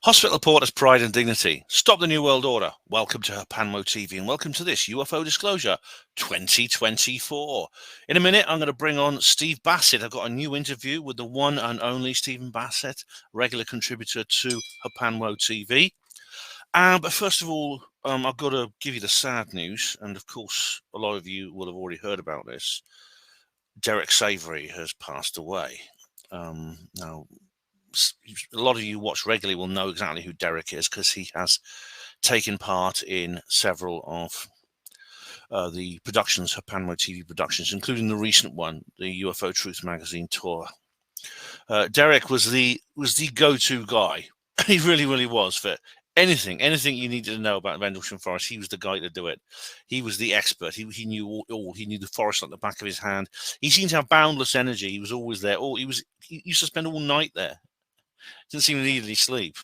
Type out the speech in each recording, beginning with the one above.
Hospital Reporters Pride and Dignity. Stop the New World Order. Welcome to Panmo TV and welcome to this UFO Disclosure 2024. In a minute, I'm going to bring on Steve Bassett. I've got a new interview with the one and only Stephen Bassett, regular contributor to Panmo TV. But first of all, I've got to give you the sad news. And of course, a lot of you will have already heard about this. Derek Savory has passed away. Now, a lot of you watch regularly will know exactly who Derek is because he has taken part in several of the productions, Panmo TV productions, including the recent one, the UFO Truth Magazine tour. Derek was the go-to guy. He really was for anything you needed to know about Rendlesham Forest. He was the guy to do it. He was the expert. He knew all. He knew the forest like the back of his hand. He seemed to have boundless energy. He was always there. He used to spend all night there. Didn't seem to need any sleep.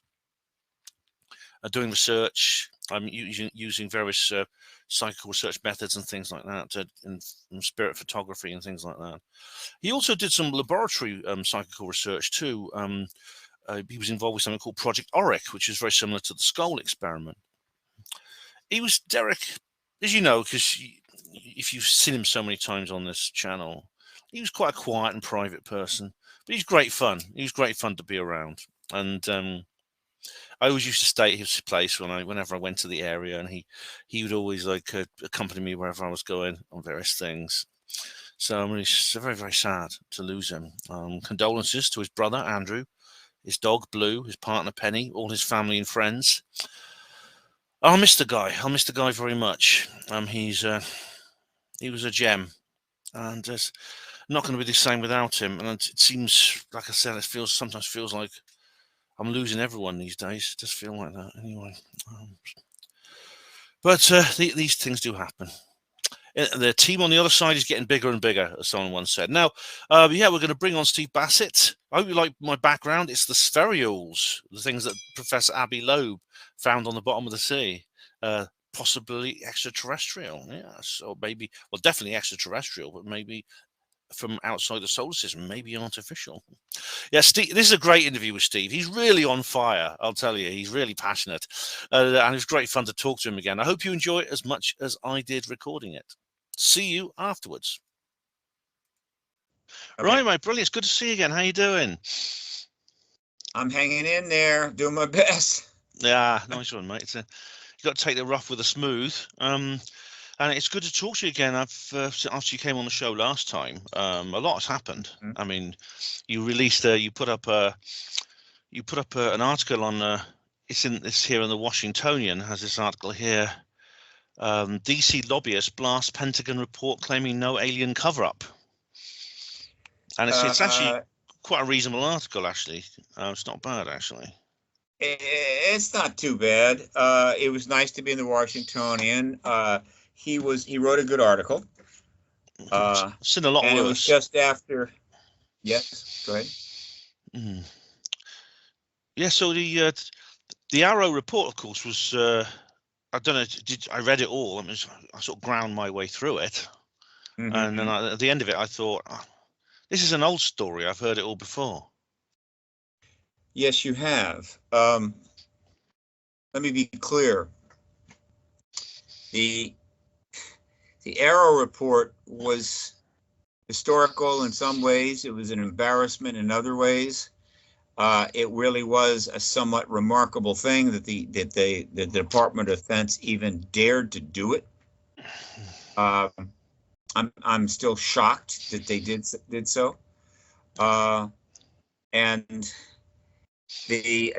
Doing research, using various psychical research methods and things like that, and spirit photography and things like that. He also did some laboratory psychical research too. He was involved with something called Project Auric, which is very similar to the Skull experiment. Derek, as you know, because if you've seen him so many times on this channel, he was quite a quiet and private person. But he's great fun. He was great fun to be around. And I always used to stay at his place whenever I went to the area, and he would always accompany me wherever I was going on various things. So I'm really very, very sad to lose him. Condolences to his brother Andrew, his dog Blue, his partner Penny, all his family and friends. I'll miss the guy. I'll miss the guy very much. He was a gem, and not going to be the same without him. And it seems, like I said, sometimes feels like I'm losing everyone these days. It does feel like that anyway. But these things do happen. The team on the other side is getting bigger and bigger, as someone once said. Now, we're going to bring on Steve Bassett. I hope you like my background. It's the spherules, the things that Professor Abbey Loeb found on the bottom of the sea. Possibly extraterrestrial, yes, or maybe, well, definitely extraterrestrial, but maybe from outside the solar system, maybe artificial. Yeah, Steve, this is a great interview with Steve. He's really on fire, I'll tell you. He's really passionate, and it was great fun to talk to him again. I hope you enjoy it as much as I did recording it. See you afterwards. Okay. Right, mate, brilliant. It's good to see you again. How you doing? I'm hanging in there, doing my best. Yeah, nice one, mate. You got to take the rough with the smooth. And it's good to talk to you again. After you came on the show last time, a lot has happened. Mm-hmm. I mean, you released you put up an article on it's here in the Washingtonian. Has this article here? DC lobbyists blast Pentagon report claiming no alien cover-up, and it's actually quite a reasonable article. Actually, it's not bad actually. It's not too bad. It was nice to be in the Washingtonian. He wrote a good article. I've seen a lot and worse. It was just after. Yes, go ahead. Mm. Yeah, so the Arrow report, of course, was I don't know. I read it all. I mean, I sort of ground my way through it, and then at the end of it, I thought, this is an old story. I've heard it all before. Yes, you have. Let me be clear. The Arrow report was historical in some ways. It was an embarrassment in other ways. It really was a somewhat remarkable thing that the Department of Defense even dared to do it. I'm still shocked that they did so. And the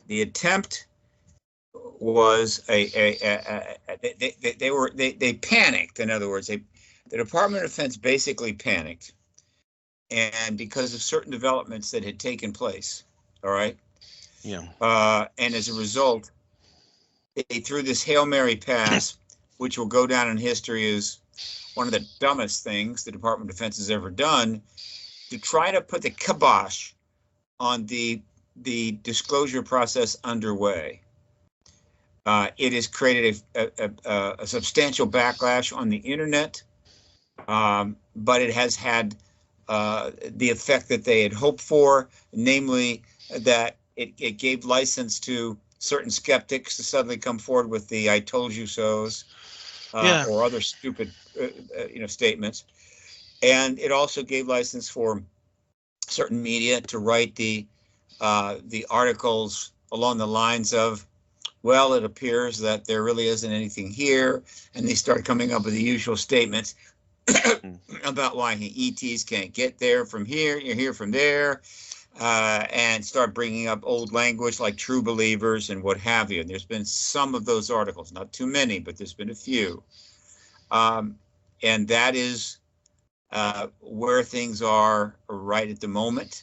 attempt was they panicked. In other words, the Department of Defense basically panicked, and because of certain developments that had taken place. All right. Yeah. And as a result, they threw this Hail Mary pass, which will go down in history as one of the dumbest things the Department of Defense has ever done, to try to put the kibosh on the disclosure process underway. It has created a substantial backlash on the internet, but it has had the effect that they had hoped for, namely that it gave license to certain skeptics to suddenly come forward with the "I told you so"s Yeah. or other stupid statements, and it also gave license for certain media to write the articles along the lines of, well, it appears that there really isn't anything here, and they start coming up with the usual statements about why ETs can't get there from here, you're here from there, and start bringing up old language like true believers and what have you. And there's been some of those articles, not too many, but there's been a few. And that is where things are right at the moment.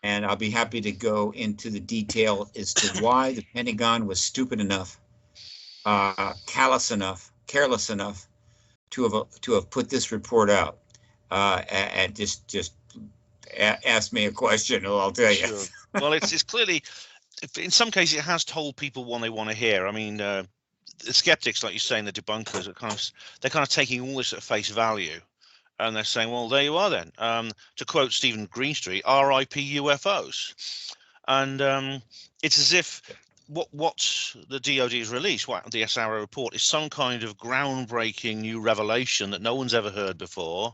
And I'll be happy to go into the detail as to why the Pentagon was stupid enough, careless enough to have put this report out. And just ask me a question, and I'll tell you. Sure. Well, it's clearly, in some cases, it has told people what they want to hear. I mean, the skeptics, like you say, and the debunkers, they're kind of taking all this at face value, and they're saying, well, there you are then. To quote Stephen Greenstreet, "R.I.P. UFOs," and it's as if what the DoD has released, what the SRO report, is some kind of groundbreaking new revelation that no one's ever heard before,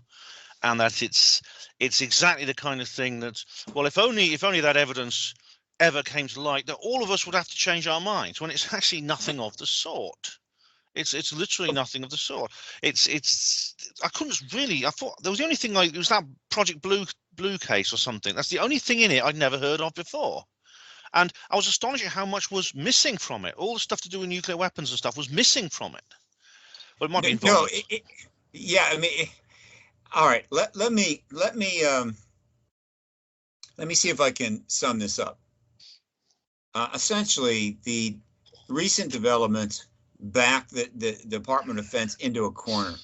and that it's exactly the kind of thing that, well, if only that evidence ever came to light, that all of us would have to change our minds, when it's actually nothing of the sort. It's literally nothing of the sort. I couldn't really. I thought there was the only thing, like, it was that Project Blue case or something. That's the only thing in it I'd never heard of before, and I was astonished at how much was missing from it. All the stuff to do with nuclear weapons and stuff was missing from it. But it might be involved. No, yeah. I mean, all right. Let me see if I can sum this up. Essentially, the recent developments back the Department of Defense into a corner.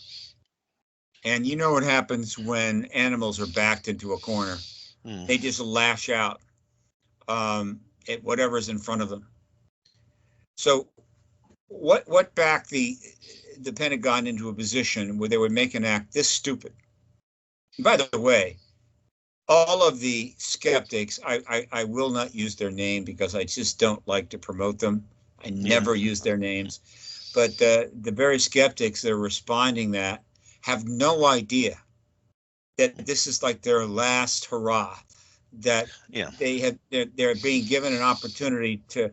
And you know what happens when animals are backed into a corner? They just lash out at whatever's in front of them. So what backed the Pentagon into a position where they would make an act this stupid? By the way, all of the skeptics, I will not use their name because I just don't like to promote them. I never use their names. But the very skeptics that are responding that have no idea that this is like their last hurrah, that they're being given an opportunity to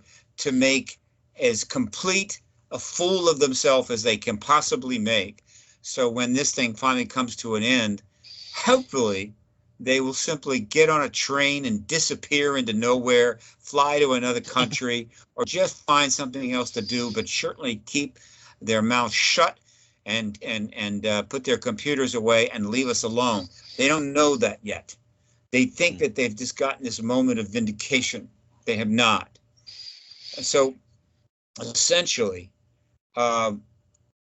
make as complete a fool of themselves as they can possibly make. So when this thing finally comes to an end, hopefully they will simply get on a train and disappear into nowhere, fly to another country, or just find something else to do, but certainly keep their mouth shut and put their computers away and leave us alone. They don't know that yet. They think that they've just gotten this moment of vindication. They have not. So essentially,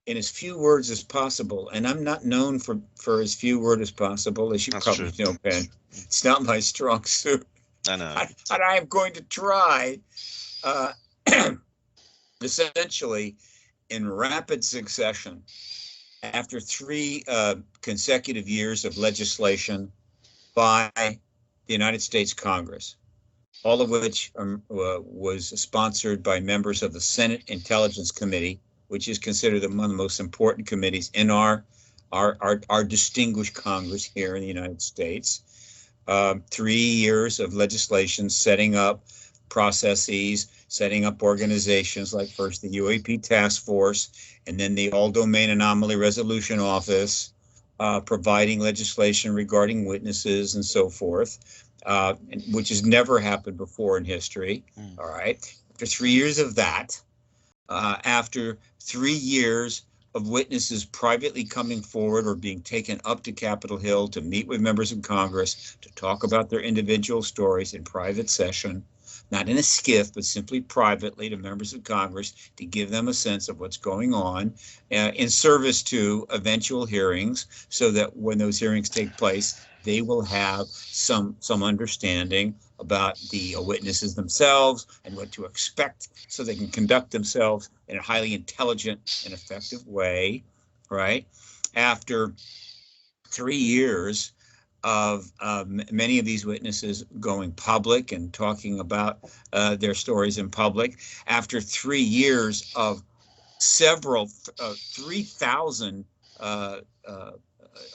in as few words as possible, and I'm not known for as few words as possible, as you probably know, Ben. It's not my strong suit. I know. And I am going to try, essentially, in rapid succession, after 3 consecutive years of legislation by the United States Congress, all of which was sponsored by members of the Senate Intelligence Committee, which is considered one of the most important committees in our distinguished Congress here in the United States. 3 years of legislation setting up processes, setting up organizations like first the UAP Task Force, and then the All Domain Anomaly Resolution Office, providing legislation regarding witnesses and so forth, which has never happened before in history. All right. After 3 years of that, after 3 years of witnesses privately coming forward or being taken up to Capitol Hill to meet with members of Congress to talk about their individual stories in private session, not in a skiff, but simply privately to members of Congress to give them a sense of what's going on in service to eventual hearings, so that when those hearings take place, they will have some understanding about the witnesses themselves and what to expect, so they can conduct themselves in a highly intelligent and effective way, right? After 3 years of many of these witnesses going public and talking about their stories in public. After 3 years of several 3,000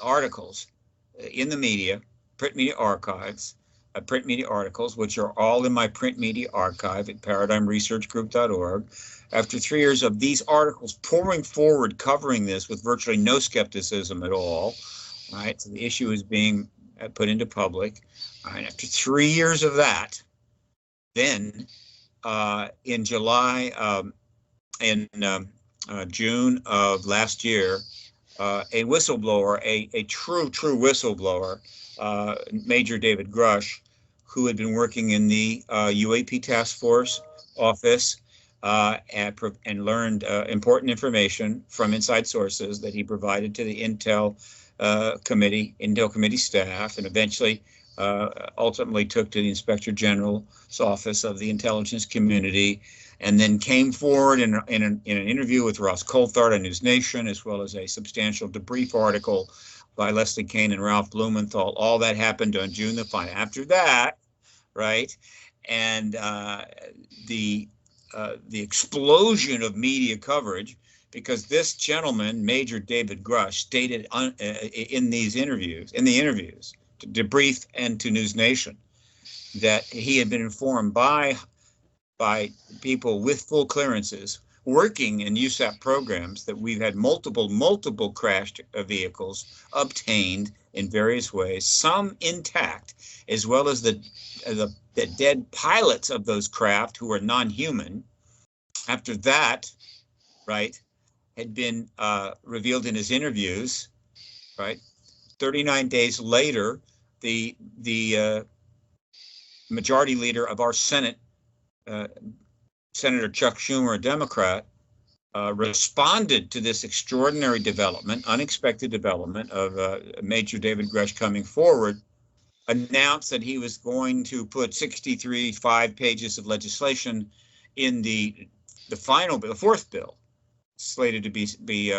articles in the media, print media archives, print media articles, which are all in my print media archive at paradigmresearchgroup.org. After 3 years of these articles pouring forward, covering this with virtually no skepticism at all, right? So the issue is being put into public. Right? After 3 years of that, then in July, in June of last year, a whistleblower, a true whistleblower, Major David Grush, who had been working in the UAP task force office and learned important information from inside sources that he provided to the Intel Committee staff, and eventually ultimately took to the Inspector General's office of the intelligence community, and then came forward in an interview with Ross Coulthard on News Nation, as well as a substantial debrief article by Leslie Kean and Ralph Blumenthal. All that happened on June the 5th. After that, right, and the explosion of media coverage, because this gentleman, Major David Grush, stated in the interviews, to debrief and to News Nation, that he had been informed by people with full clearances working in USAP programs that we've had multiple crashed vehicles obtained in various ways, some intact, as well as the dead pilots of those craft who are non-human. After that, right, had been revealed in his interviews, right, 39 days later, the majority leader of our Senate, Senator Chuck Schumer, a Democrat, responded to this extraordinary development, unexpected development of Major David Grush coming forward, announced that he was going to put 63 5 pages of legislation in the final bill, the fourth bill, slated to be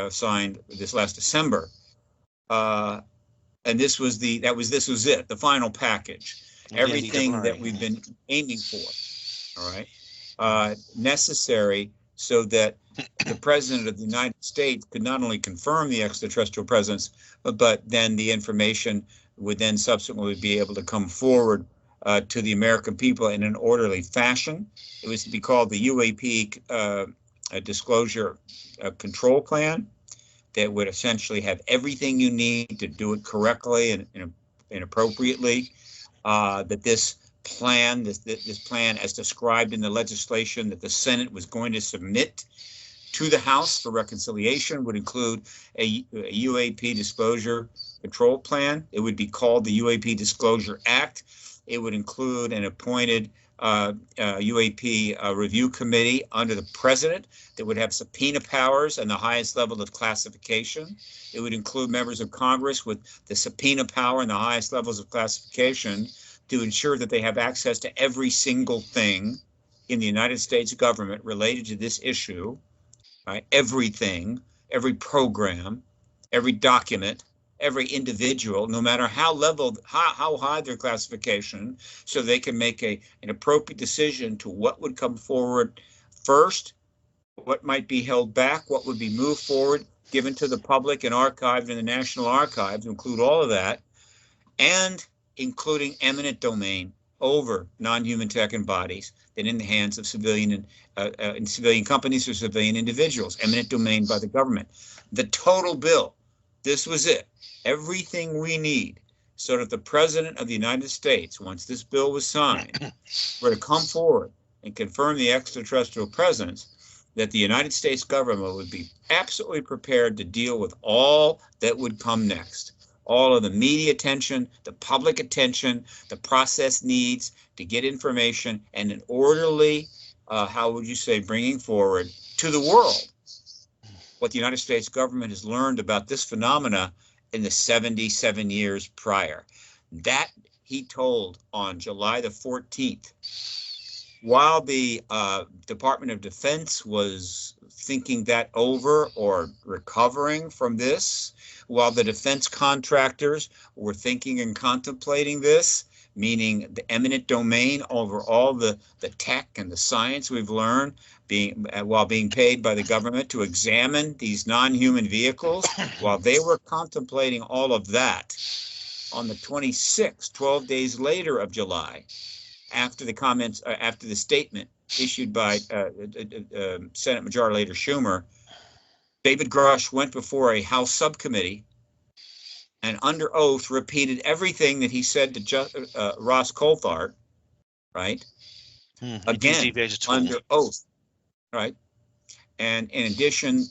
signed this last December. And this was it, the final package, everything that we've been aiming for, all right, necessary so that the President of the United States could not only confirm the extraterrestrial presence, but then the information would then subsequently be able to come forward to the American people in an orderly fashion. It was to be called the UAP Disclosure Control Plan, that would essentially have everything you need to do it correctly and appropriately. That this plan, as described in the legislation that the Senate was going to submit to the House for reconciliation, would include a UAP Disclosure Control Plan. It would be called the UAP Disclosure Act. It would include an appointed UAP review committee under the president that would have subpoena powers and the highest level of classification. It would include members of Congress with the subpoena power and the highest levels of classification to ensure that they have access to every single thing in the United States government related to this issue, right? Everything, every program, every document, every individual, no matter how high their classification, so they can make an appropriate decision to what would come forward first, what might be held back, what would be moved forward, given to the public and archived in the National Archives, include all of that, and including eminent domain over non-human tech and bodies that in the hands of civilian companies or civilian individuals, eminent domain by the government. The total bill, this was it. Everything we need so that the President of the United States, once this bill was signed, were to come forward and confirm the extraterrestrial presence, that the United States government would be absolutely prepared to deal with all that would come next. All of the media attention, the public attention, the process needs to get information and an orderly, bringing forward to the world what the United States government has learned about this phenomena in the 77 years prior. That he told on July the 14th while the Department of Defense was thinking that over or recovering from this, while the defense contractors were thinking and contemplating this, meaning the eminent domain over all the tech and the science we've learned, while being paid by the government to examine these non-human vehicles, while they were contemplating all of that, on the 26th, 12 days later of July, after the comments, after the statement issued by Senate Majority Leader Schumer, David Grush went before a House subcommittee and under oath repeated everything that he said to Ross Coulthard, right? Again, under oath, right? And in addition,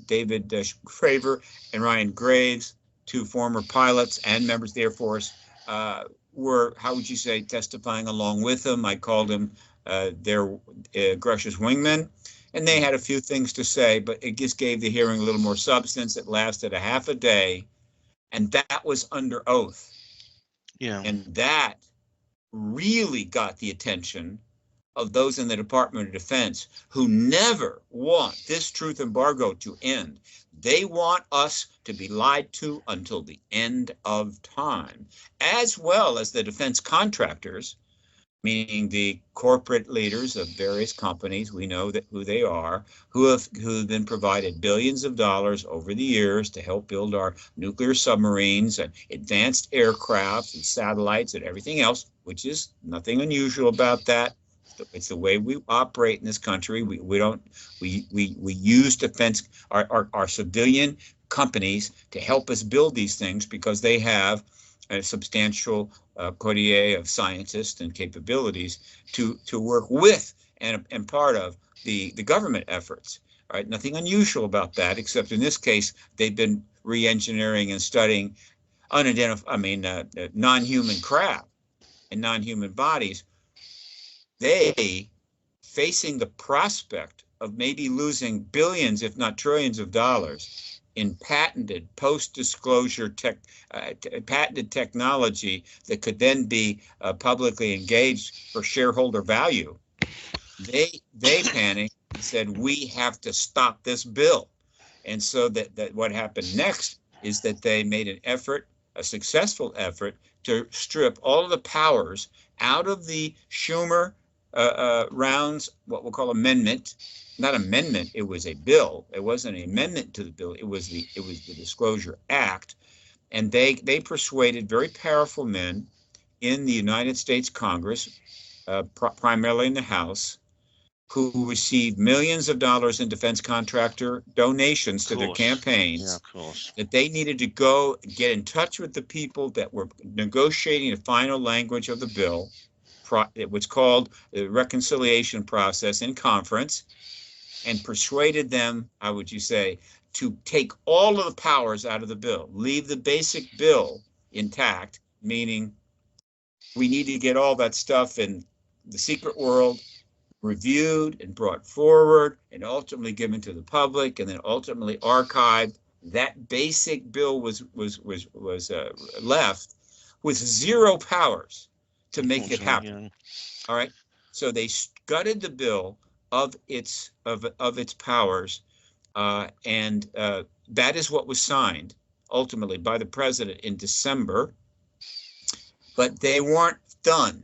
David Fravor and Ryan Graves, two former pilots and members of the Air Force, were, how would you say, testifying along with him. I called him their Grush's wingmen. And they had a few things to say, but it just gave the hearing a little more substance. It lasted a half a day, and that was under oath. Yeah. And that really got the attention of those in the Department of Defense who never want this truth embargo to end. They want us to be lied to until the end of time, as well as the defense contractors, meaning the corporate leaders of various companies. We know that who they are, who have been provided billions of dollars over the years to help build our nuclear submarines and advanced aircraft and satellites and everything else, which is nothing unusual about that. It's the way we operate in this country. We use defense, our civilian companies to help us build these things because they have a substantial coterie of scientists and capabilities to work with and part of the government efforts. Right? Nothing unusual about that, except in this case, they've been re-engineering and studying non-human craft and non-human bodies. They, facing the prospect of maybe losing billions, if not trillions of dollars in patented post-disclosure patented technology that could then be publicly engaged for shareholder value, they panicked and said, we have to stop this bill. And so that what happened next is that they made an effort, a successful effort, to strip all of the powers out of the Schumer rounds, what we'll call amendment. Not amendment, it was a bill. It wasn't an amendment to the bill. It was the Disclosure Act. And they persuaded very powerful men in the United States Congress, primarily in the House, who received millions of dollars in defense contractor donations to their campaigns, that they needed to go get in touch with the people that were negotiating the final language of the bill. It was called the reconciliation process in conference, and persuaded them, how would you say, to take all of the powers out of the bill, leave the basic bill intact, meaning we need to get all that stuff in the secret world reviewed and brought forward and ultimately given to the public and then ultimately archived. That basic bill was left with zero powers to make it happen. All right. So they gutted the bill of its powers, and that is what was signed ultimately by the president in December. But they weren't done.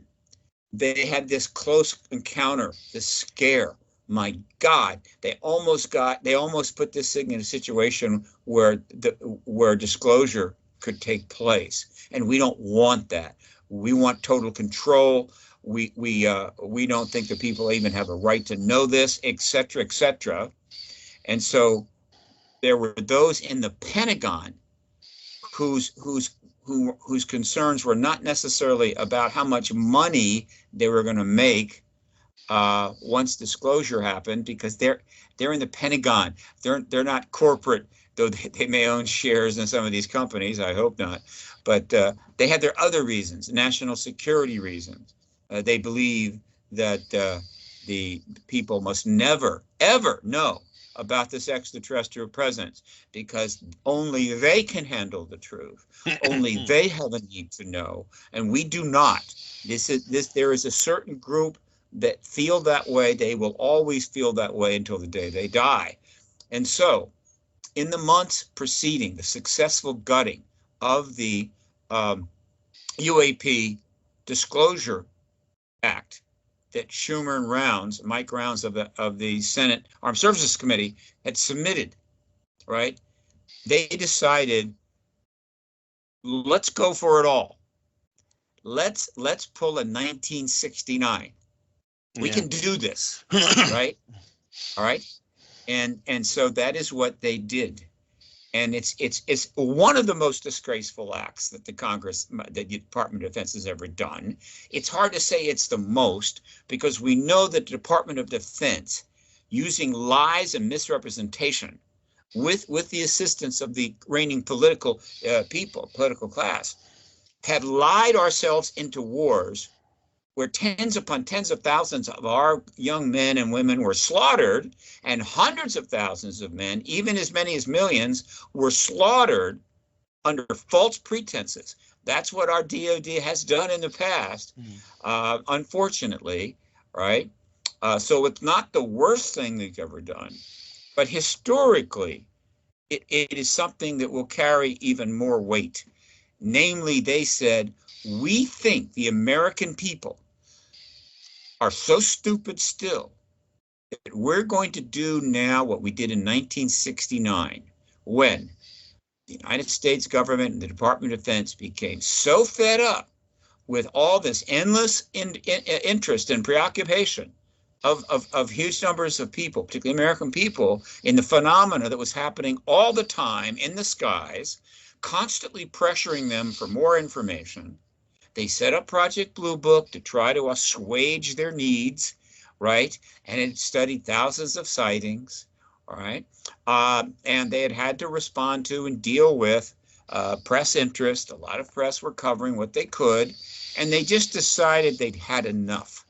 They had this close encounter, this scare. My God, they almost put this thing in a situation where disclosure could take place, and we don't want that. We want total control. We don't think that people even have a right to know this, et cetera, et cetera. And so there were those in the Pentagon whose concerns were not necessarily about how much money they were going to make once disclosure happened, because they're in the Pentagon. They're not corporate, though they may own shares in some of these companies. I hope not. But they had their other reasons, national security reasons. They believe that the people must never, ever know about this extraterrestrial presence, because only they can handle the truth. Only they have a need to know, and we do not. There is a certain group that feel that way. They will always feel that way until the day they die. And so, in the months preceding the successful gutting of the UAP Disclosure Act that Schumer and Mike Rounds of the Senate Armed Services Committee had submitted, right? They decided, let's go for it all. Let's pull a 1969. We can do this, right? All right. And so that is what they did. And it's one of the most disgraceful acts that the Department of Defense has ever done. It's hard to say it's the most, because we know that the Department of Defense, using lies and misrepresentation, with the assistance of the reigning political class, had lied ourselves into wars where tens upon tens of thousands of our young men and women were slaughtered, and hundreds of thousands of men, even as many as millions, were slaughtered under false pretenses. That's what our DOD has done in the past, unfortunately, right? So it's not the worst thing they've ever done, but historically, it is something that will carry even more weight. Namely, they said, we think the American people are so stupid still that we're going to do now what we did in 1969, when the United States government and the Department of Defense became so fed up with all this endless interest and preoccupation of huge numbers of people, particularly American people, in the phenomena that was happening all the time in the skies, constantly pressuring them for more information. They set up Project Blue Book to try to assuage their needs, right? And it studied thousands of sightings, all right? And they had to respond to and deal with press interest. A lot of press were covering what they could, and they just decided they'd had enough.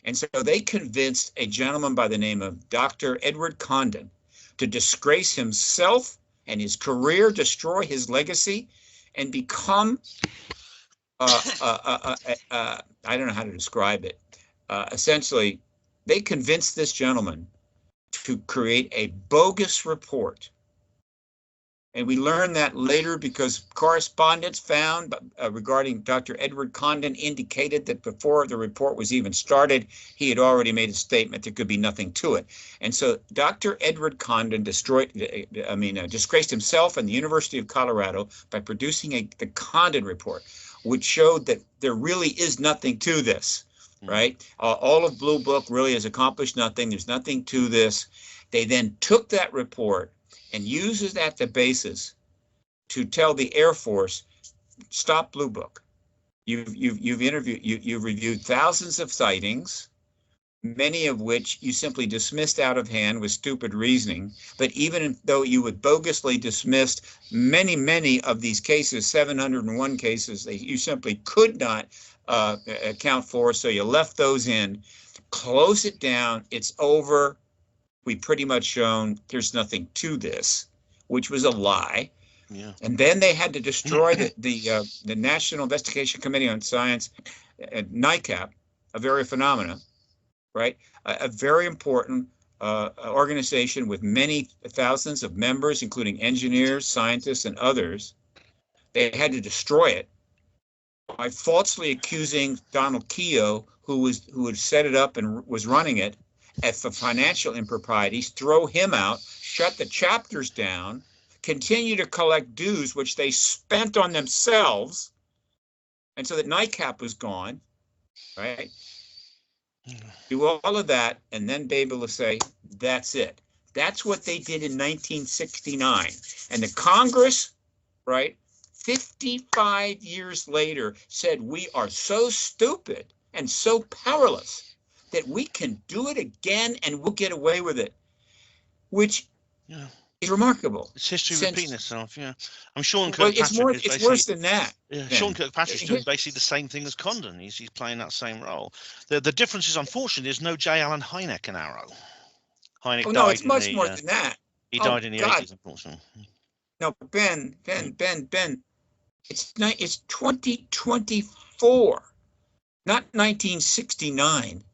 And so they convinced a gentleman by the name of Dr. Edward Condon to disgrace himself and his career, destroy his legacy, and become I don't know how to describe it. Essentially, they convinced this gentleman to create a bogus report. And we learned that later because correspondence found regarding Dr. Edward Condon indicated that before the report was even started, he had already made a statement there could be nothing to it. And so Dr. Edward Condon disgraced himself and the University of Colorado by producing the Condon report, which showed that there really is nothing to this, right? All of Blue Book really has accomplished nothing. There's nothing to this. They then took that report and uses that the basis to tell the Air Force, stop Blue Book. You've reviewed thousands of sightings, many of which you simply dismissed out of hand with stupid reasoning. But even though you would bogusly dismissed many of these cases, 701 cases, you simply could not account for, so you left those in. Close it down. It's over. We pretty much shown there's nothing to this, which was a lie. Yeah. And then they had to destroy the National Investigation Committee on Science, NICAP, a very phenomena, right? A very important organization with many thousands of members, including engineers, scientists, and others. They had to destroy it by falsely accusing Donald Keogh, who had set it up and was running it, for financial improprieties, throw him out, shut the chapters down, continue to collect dues, which they spent on themselves, and so that NICAP was gone, right? Do all of that, and then be able to say, that's it. That's what they did in 1969. And the Congress, right, 55 years later said, we are so stupid and so powerless that we can do it again and we'll get away with it, which is remarkable. It's history repeating itself, yeah. I'm Sean Kirkpatrick. It's worse than that. Yeah, Sean Kirkpatrick's doing basically the same thing as Condon. He's playing that same role. The difference is, unfortunately, there's no J. Allen Hynek in Arrow. Hynek died. No, it's much more than that. He died in the 80s, unfortunately. No, Ben, it's 2024, not 1969.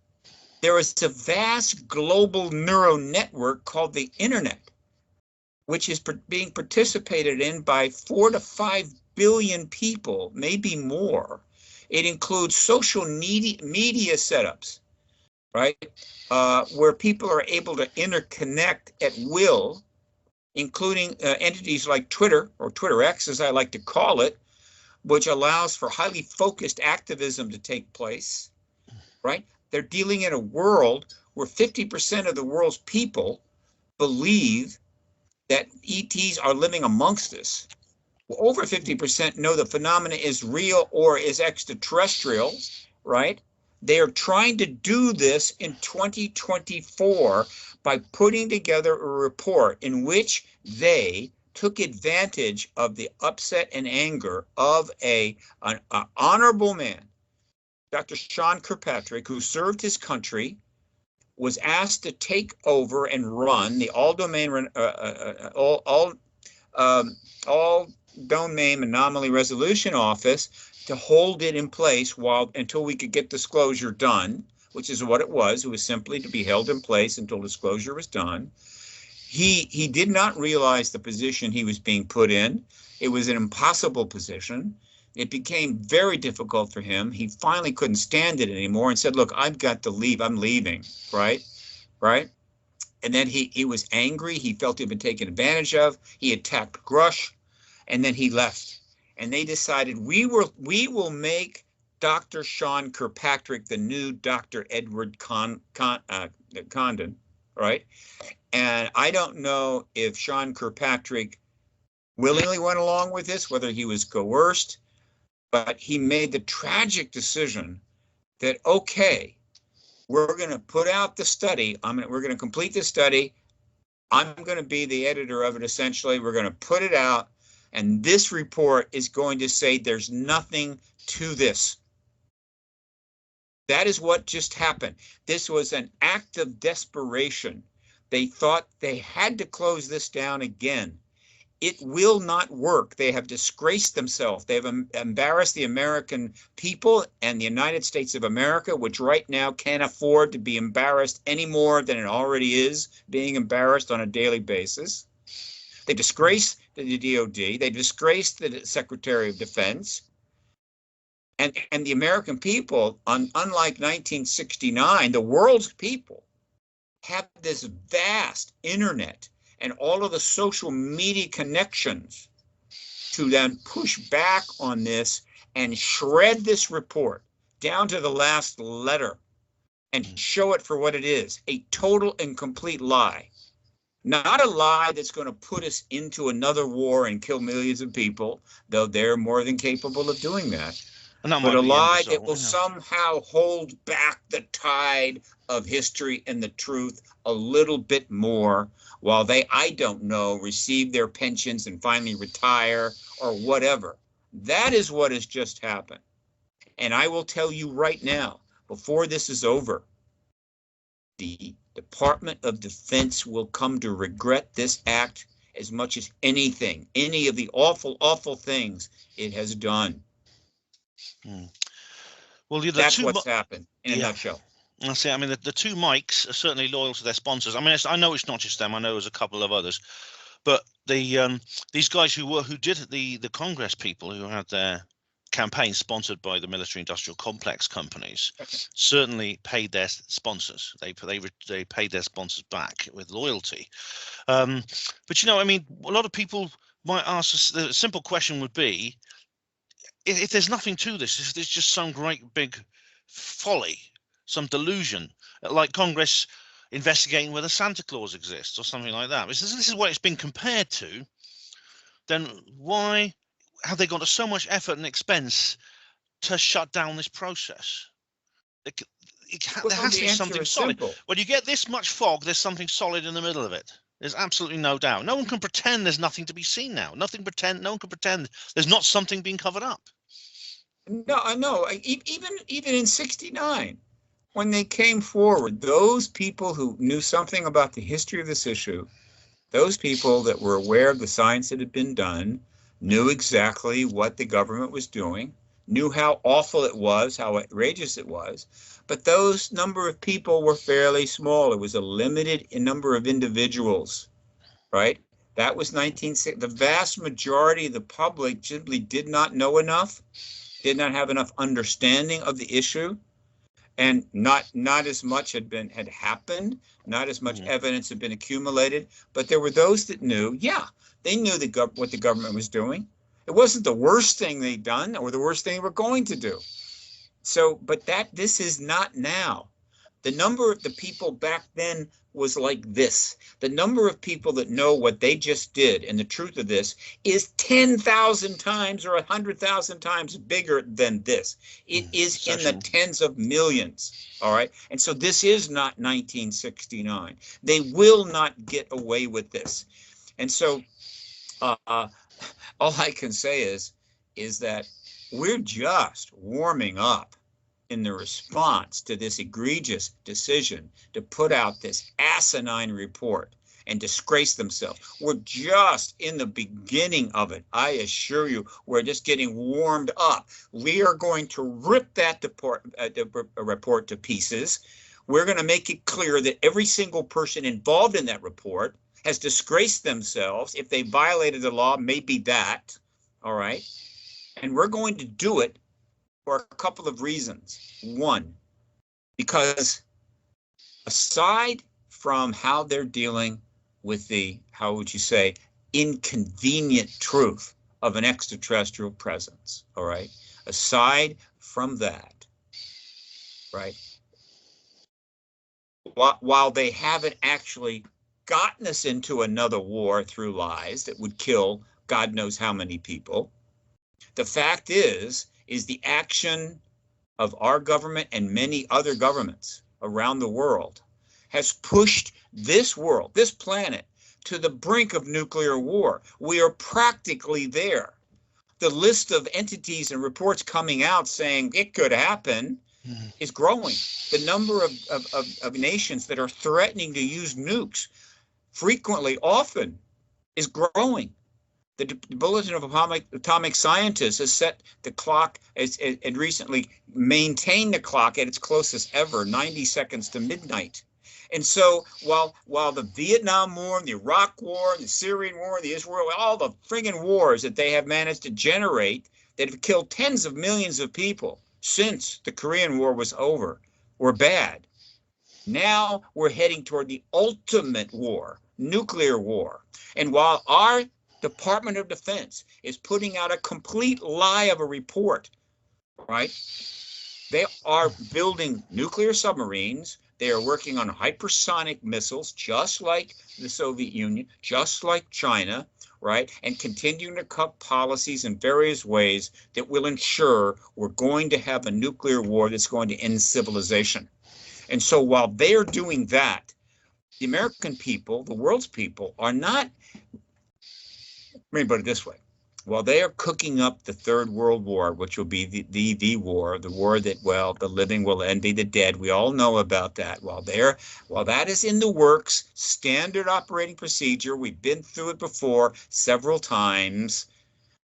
there is a vast global neural network called the internet, which is being participated in by 4 to 5 billion people, maybe more. It includes social media setups, right? Where people are able to interconnect at will, including entities like Twitter, or Twitter X, as I like to call it, which allows for highly focused activism to take place, right? They're dealing in a world where 50% of the world's people believe that ETs are living amongst us. Well, over 50% know the phenomena is real or is extraterrestrial, right? They are trying to do this in 2024 by putting together a report in which they took advantage of the upset and anger of an honorable man, Dr. Sean Kirkpatrick, who served his country, was asked to take over and run the all domain anomaly resolution office, to hold it in place until we could get disclosure done, which is what it was. It was simply to be held in place until disclosure was done. He did not realize the position he was being put in. It was an impossible position. It became very difficult for him. He finally couldn't stand it anymore and said, look, I've got to leave. I'm leaving, right? And then he was angry. He felt he'd been taken advantage of. He attacked Grush, and then he left. And they decided, we will make Dr. Sean Kirkpatrick the new Dr. Edward Condon, right? And I don't know if Sean Kirkpatrick willingly went along with this, whether he was coerced, but he made the tragic decision that, okay, we're going to put out the study. We're going to complete the study. I'm going to be the editor of it, essentially. We're going to put it out. And this report is going to say there's nothing to this. That is what just happened. This was an act of desperation. They thought they had to close this down again. It will not work. They have disgraced themselves. They've embarrassed the American people and the United States of America, which right now can't afford to be embarrassed any more than it already is being embarrassed on a daily basis. They disgraced the DOD. They disgraced the Secretary of Defense. And the American people, unlike 1969, the world's people have this vast internet and all of the social media connections to then push back on this and shred this report down to the last letter and show it for what it is, a total and complete lie. Not a lie that's going to put us into another war and kill millions of people, though they're more than capable of doing that. But a lie that will somehow hold back the tide of history and the truth a little bit more, while they, I don't know, receive their pensions and finally retire or whatever. That is what has just happened. And I will tell you right now, before this is over, the Department of Defense will come to regret this act as much as anything, any of the awful, awful things it has done. Well, that's what's happened in a nutshell. I see. I mean, the two mics are certainly loyal to their sponsors. I mean, I know it's not just them. I know there's a couple of others, but these guys who did the Congress people who had their campaign sponsored by the military-industrial complex companies certainly paid their sponsors. They paid their sponsors back with loyalty. But I mean, a lot of people might ask us. The simple question would be, if there's nothing to this, if there's just some great big folly, some delusion, like Congress investigating whether Santa Claus exists or something like that, this is what it's been compared to, then why have they gone to so much effort and expense to shut down this process? There has to be something solid. Simple. When you get this much fog, there's something solid in the middle of it. There's absolutely no doubt. No one can pretend there's nothing to be seen now. No one can pretend there's not something being covered up. No, I know. Even in '69, when they came forward, those people who knew something about the history of this issue, those people that were aware of the science that had been done, knew exactly what the government was doing, knew how awful it was, how outrageous it was, but those number of people were fairly small. It was a limited number of individuals, right? That was 1960. The vast majority of the public simply did not know enough, did not have enough understanding of the issue, and not as much had happened, not as much evidence had been accumulated. But there were those that knew. Yeah, they knew what the government was doing. It wasn't the worst thing they'd done or the worst thing they were going to do. So, but this is not now. The number of the people back then was like this. The number of people that know what they just did and the truth of this is 10,000 times or 100,000 times bigger than this. It is in the tens of millions. All right. And so this is not 1969. They will not get away with this. And so all I can say is that we're just warming up in the response to this egregious decision to put out this asinine report and disgrace themselves. We're just in the beginning of it. I assure you, we're just getting warmed up. We are going to rip that report to pieces. We're going to make it clear that every single person involved in that report has disgraced themselves. If they violated the law, maybe that, all right? And we're going to do it for a couple of reasons. One, because aside from how they're dealing with the, how would you say, inconvenient truth of an extraterrestrial presence, all right? Aside from that, right? While they haven't actually gotten us into another war through lies that would kill God knows how many people, the fact is the action of our government and many other governments around the world has pushed this world, this planet, to the brink of nuclear war. We are practically there. The list of entities and reports coming out saying it could happen is growing. The number of nations that are threatening to use nukes frequently, often, is growing. The Bulletin of Atomic Scientists has set the clock and recently maintained the clock at its closest ever, 90 seconds to midnight. And so while the Vietnam War, and the Iraq War, and the Syrian War, and the Israel, all the friggin' wars that they have managed to generate that have killed tens of millions of people since the Korean War was over were bad. Now we're heading toward the ultimate war, nuclear war. And while our Department of Defense is putting out a complete lie of a report, right? They are building nuclear submarines. They are working on hypersonic missiles, just like the Soviet Union, just like China, right? And continuing to cut policies in various ways that will ensure we're going to have a nuclear war that's going to end civilization. And so while they're doing that, the American people, the world's people, are not, let me put it this way. While they are cooking up the Third World War, which will be the war that, well, the living will envy the dead. We all know about that. While that is in the works, standard operating procedure, we've been through it before several times,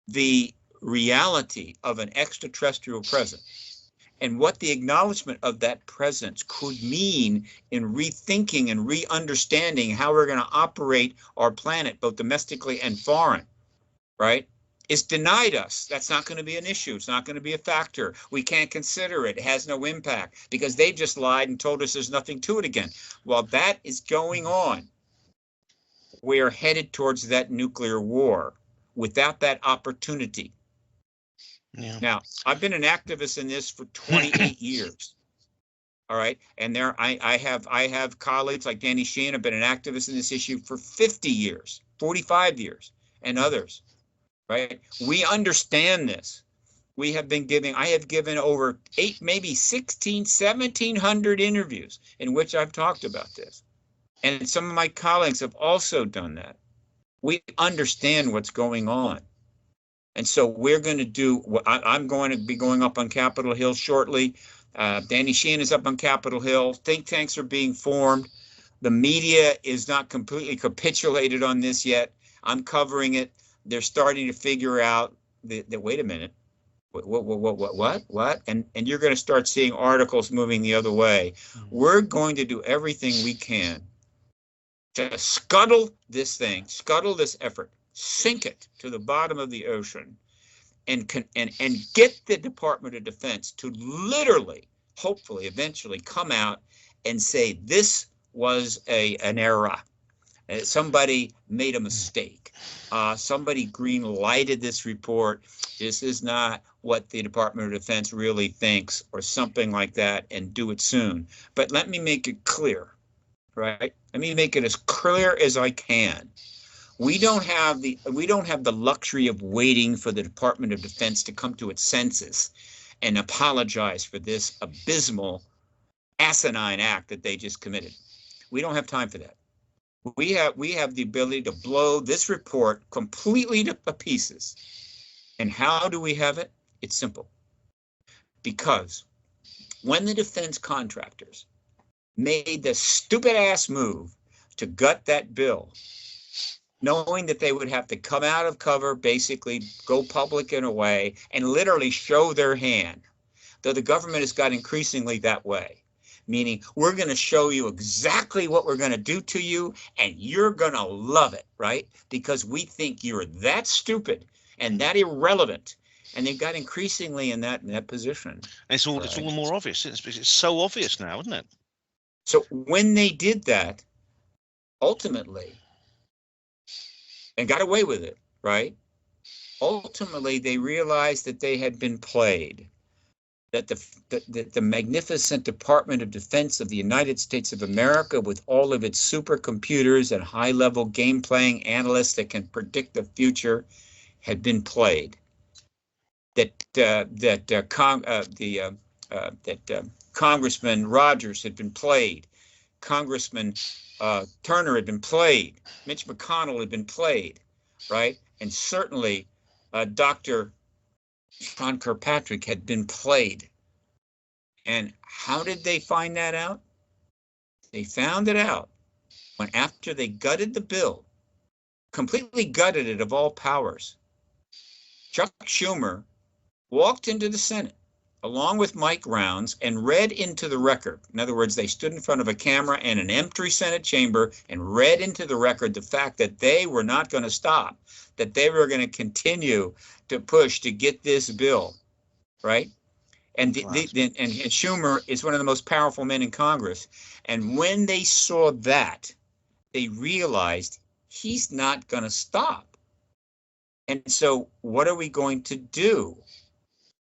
the reality of an extraterrestrial presence and what the acknowledgement of that presence could mean in rethinking and re-understanding how we're going to operate our planet, both domestically and foreign, right, is denied us. That's not going to be an issue. It's not going to be a factor. We can't consider it. It has no impact because they just lied and told us there's nothing to it again. While that is going on, we are headed towards that nuclear war without that opportunity. Yeah. Now, I've been an activist in this for 28 years. All right. And I have colleagues like Danny Sheehan have been an activist in this issue for 50 years, 45 years, and others. Right. We understand this. I have given over 8, maybe 16, 1,700 interviews in which I've talked about this. And some of my colleagues have also done that. We understand what's going on. And so we're going to do what I'm going to be going up on Capitol Hill shortly. Danny Sheehan is up on Capitol Hill. Think tanks are being formed. The media is not completely capitulated on this yet. I'm covering it. They're starting to figure out that wait a minute, what? And you're going to start seeing articles moving the other way. We're going to do everything we can to scuttle this thing, scuttle this effort, sink it to the bottom of the ocean, and get the Department of Defense to literally, hopefully, eventually come out and say this was an error. Somebody made a mistake. Somebody green lighted this report. This is not what the Department of Defense really thinks, or something like that, and do it soon. But let me make it clear, right? Let me make it as clear as I can. We don't have the luxury of waiting for the Department of Defense to come to its senses and apologize for this abysmal, asinine act that they just committed. We don't have time for that. We have the ability to blow this report completely to pieces. And how do we have it? It's simple. Because when the defense contractors made the stupid ass move to gut that bill, knowing that they would have to come out of cover, basically go public in a way, and literally show their hand, though the government has got increasingly that way. Meaning, we're going to show you exactly what we're going to do to you, and you're going to love it, right? Because we think you're that stupid and that irrelevant. And they've got increasingly in that position. And it's all the more obvious. It's so obvious now, isn't it? So when they did that, ultimately, and got away with it, right? Ultimately, they realized that they had been played. That the magnificent Department of Defense of the United States of America, with all of its supercomputers and high-level game-playing analysts that can predict the future, had been played. Congressman Rogers had been played. Congressman Turner had been played. Mitch McConnell had been played, right? And certainly Dr. Sean Kirkpatrick had been played. And how did they find that out? They found it out when, after they gutted the bill, completely gutted it of all powers, Chuck Schumer walked into the Senate along with Mike Rounds and read into the record. In other words, they stood in front of a camera in an empty Senate chamber and read into the record the fact that they were not going to stop, that they were going to continue to push to get this bill, right? And Schumer is one of the most powerful men in Congress. And when they saw that, they realized he's not going to stop. And so what are we going to do?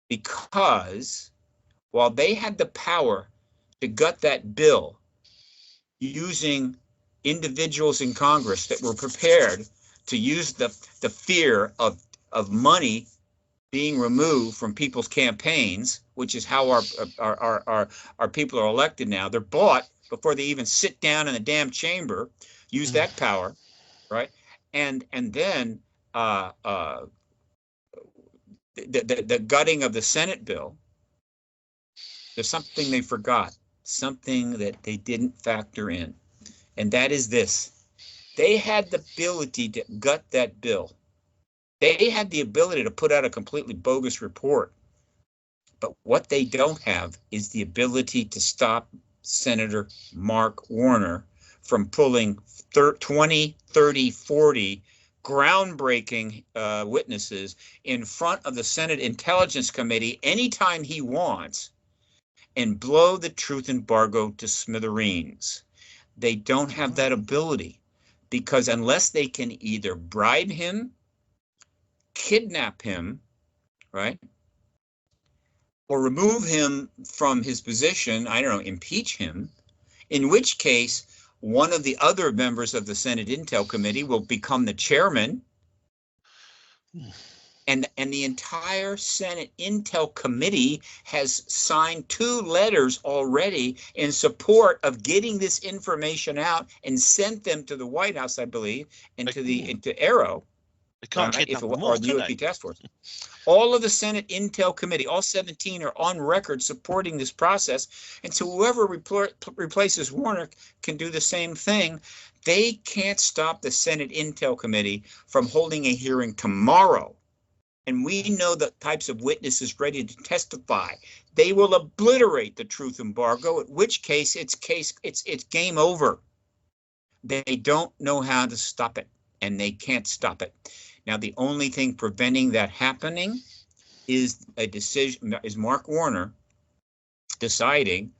Because while they had the power to gut that bill using individuals in Congress that were prepared to use the fear of money being removed from people's campaigns, which is how our people are elected now. They're bought before they even sit down in the damn chamber, use that power, right? And then the gutting of the Senate bill, there's something they forgot, something that they didn't factor in. And that is this. They had the ability to gut that bill. They had the ability to put out a completely bogus report. But what they don't have is the ability to stop Senator Mark Warner from pulling 20, 30, 40 groundbreaking witnesses in front of the Senate Intelligence Committee anytime he wants and blow the truth embargo to smithereens. They don't have that ability, because unless they can either bribe him, kidnap him, right, or remove him from his position, I don't know, impeach him, in which case one of the other members of the Senate Intel Committee will become the chairman. And the entire Senate Intel Committee has signed 2 letters already in support of getting this information out and sent them to the White House, I believe, and into Arrow. They can't kidnap them all, or the UFO Task Force. All of the Senate Intel Committee, all 17 are on record supporting this process. And so whoever replaces Warner can do the same thing. They can't stop the Senate Intel Committee from holding a hearing tomorrow and we know the types of witnesses ready to testify, they will obliterate the truth embargo, in which case it's game over. They don't know how to stop it, and they can't stop it. Now, the only thing preventing that happening is a decision, is Mark Warner deciding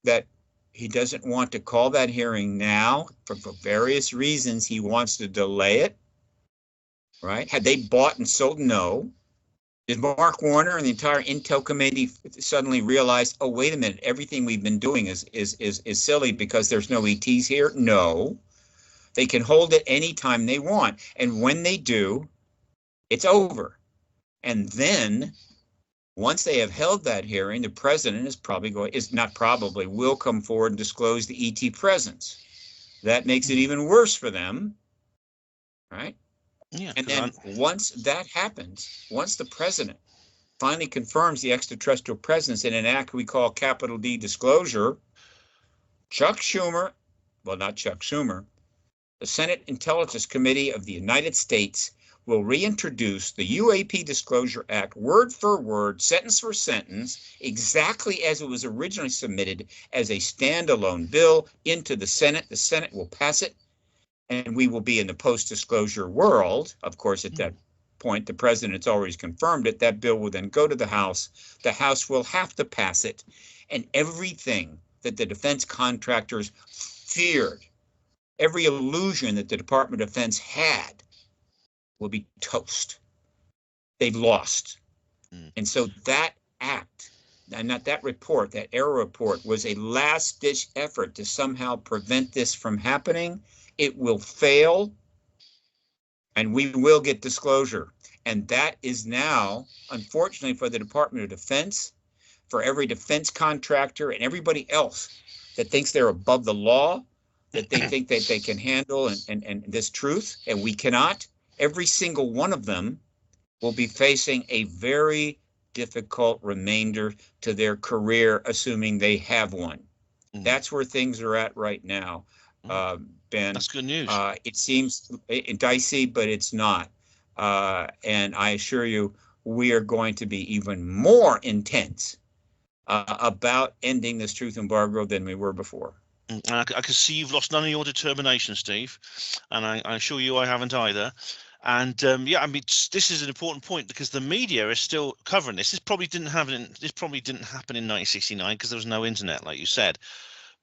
that he doesn't want to call that hearing now for various reasons. He wants to delay it, right? Had they bought and sold? No. Did Mark Warner and the entire Intel committee suddenly realize, oh, wait a minute, everything we've been doing is silly because there's no ETs here? No. They can hold it anytime they want. And when they do, it's over. And then once they have held that hearing, the president will come forward and disclose the ET presence. That makes it even worse for them, right? Yeah. And then once that happens, once the president finally confirms the extraterrestrial presence in an act we call capital D disclosure, Chuck Schumer, well, not Chuck Schumer, the Senate Intelligence Committee of the United States will reintroduce the UAP Disclosure Act word for word, sentence for sentence, exactly as it was originally submitted as a standalone bill into the Senate. The Senate will pass it, and we will be in the post-disclosure world. Of course, at that point, the president's already confirmed it. That bill will then go to the House. The House will have to pass it, and everything that the defense contractors feared, every illusion that the Department of Defense had, will be toast. They've lost. And so that act, and not that report, that error report, was a last-ditch effort to somehow prevent this from happening. It will fail, and we will get disclosure. And that is now, unfortunately for the Department of Defense, for every defense contractor and everybody else that thinks they're above the law, that they think that they can handle and this truth, and we cannot. Every single one of them will be facing a very difficult remainder to their career, assuming they have one. That's where things are at right now, Ben. That's good news. It seems dicey, but it's not. And I assure you, we are going to be even more intense about ending this truth embargo than we were before. I can see you've lost none of your determination, Steve, and I assure you I haven't either. And yeah, I mean, this is an important point because the media is still covering this. This probably didn't happen in 1969 because there was no internet, like you said.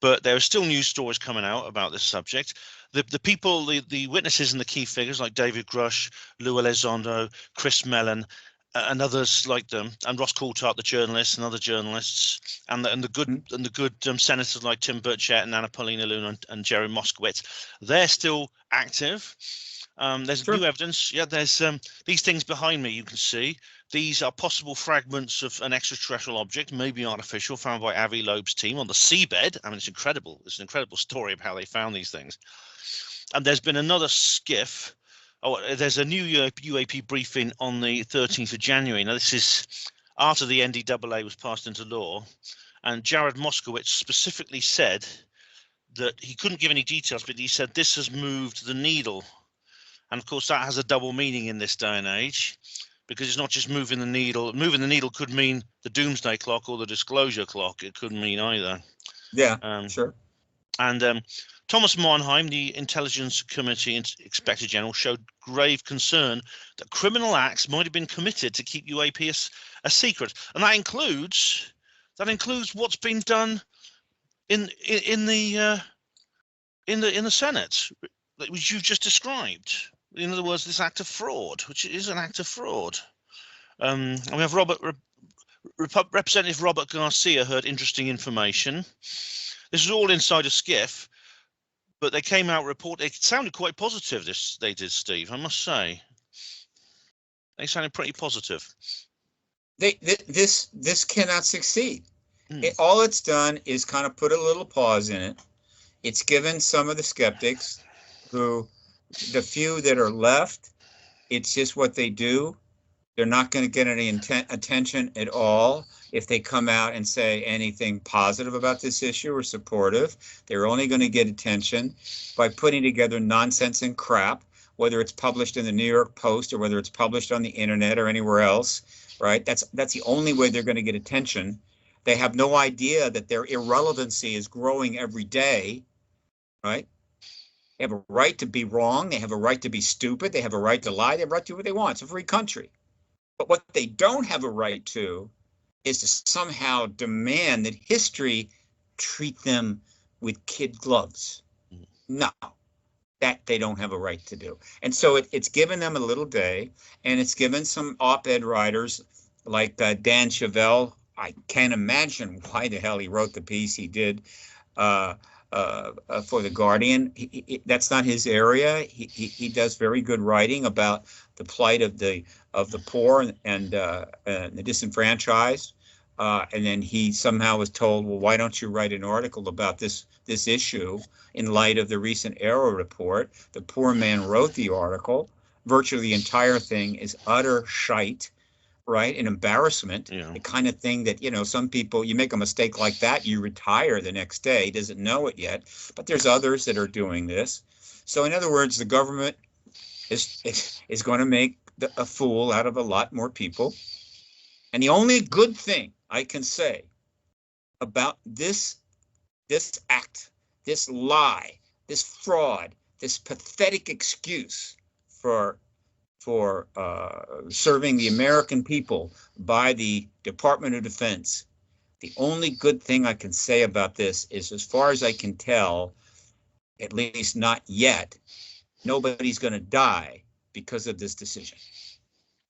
But there are still news stories coming out about this subject. The people, the witnesses and the key figures like David Grush, Lou Elizondo, Chris Mellon, and others like them, and Ross Coulthart, the journalist, and other journalists, and the good senators like Tim Burchett and Anna Paulina Luna and Jerry Moskowitz, they're still active. There's new evidence. Yeah, there's these things behind me you can see. These are possible fragments of an extraterrestrial object, maybe artificial, found by Avi Loeb's team on the seabed. I mean, it's incredible. It's an incredible story of how they found these things. And there's been another skiff. Oh, there's a new UAP briefing on the 13th of January. Now, this is after the NDAA was passed into law. And Jared Moskowitz specifically said that he couldn't give any details, but he said this has moved the needle. And of course, that has a double meaning in this day and age, because it's not just moving the needle. Moving the needle could mean the doomsday clock or the disclosure clock. It could mean either. Yeah, sure. And Thomas Monheim, the Intelligence Committee Inspector General, showed grave concern that criminal acts might have been committed to keep UAP a secret, and that includes what's been done in the Senate, which you've just described. In other words, this act of fraud, which is an act of fraud. And we have Representative Robert Garcia heard interesting information. This was all inside a skiff, but they came out report. It sounded quite positive. They did, Steve. I must say, they sounded pretty positive. This cannot succeed. All it's done is kind of put a little pause in it. It's given some of the skeptics, who, the few that are left, it's just what they do. They're not going to get any attention at all if they come out and say anything positive about this issue or supportive. They're only going to get attention by putting together nonsense and crap whether it's published in the New York Post or whether it's published on the internet or anywhere else, right? That's the only way they're going to get attention. They have no idea that their irrelevancy is growing every day, right? They have a right to be wrong. They have a right to be stupid. They have a right to lie. They have a right to do what they want. It's a free country. But what they don't have a right to is to somehow demand that history treat them with kid gloves. No, that they don't have a right to do. And so it's given them a little day, and it's given some op-ed writers like Dan Chevelle. I can't imagine why the hell he wrote the piece he did for The Guardian. That's not his area. He does very good writing about the plight of the poor and the disenfranchised. And then he somehow was told, well, why don't you write an article about this issue in light of the recent Arrow report? The poor man wrote the article. Virtually the entire thing is utter shite, right? An embarrassment, the kind of thing that, some people, you make a mistake like that, you retire the next day. He doesn't know it yet, but there's others that are doing this. So in other words, the government is going to make a fool out of a lot more people. And the only good thing I can say about this act, this lie, this fraud, this pathetic excuse for serving the American people by the Department of Defense, the only good thing I can say about this is, as far as I can tell, at least not yet, nobody's going to die because of this decision.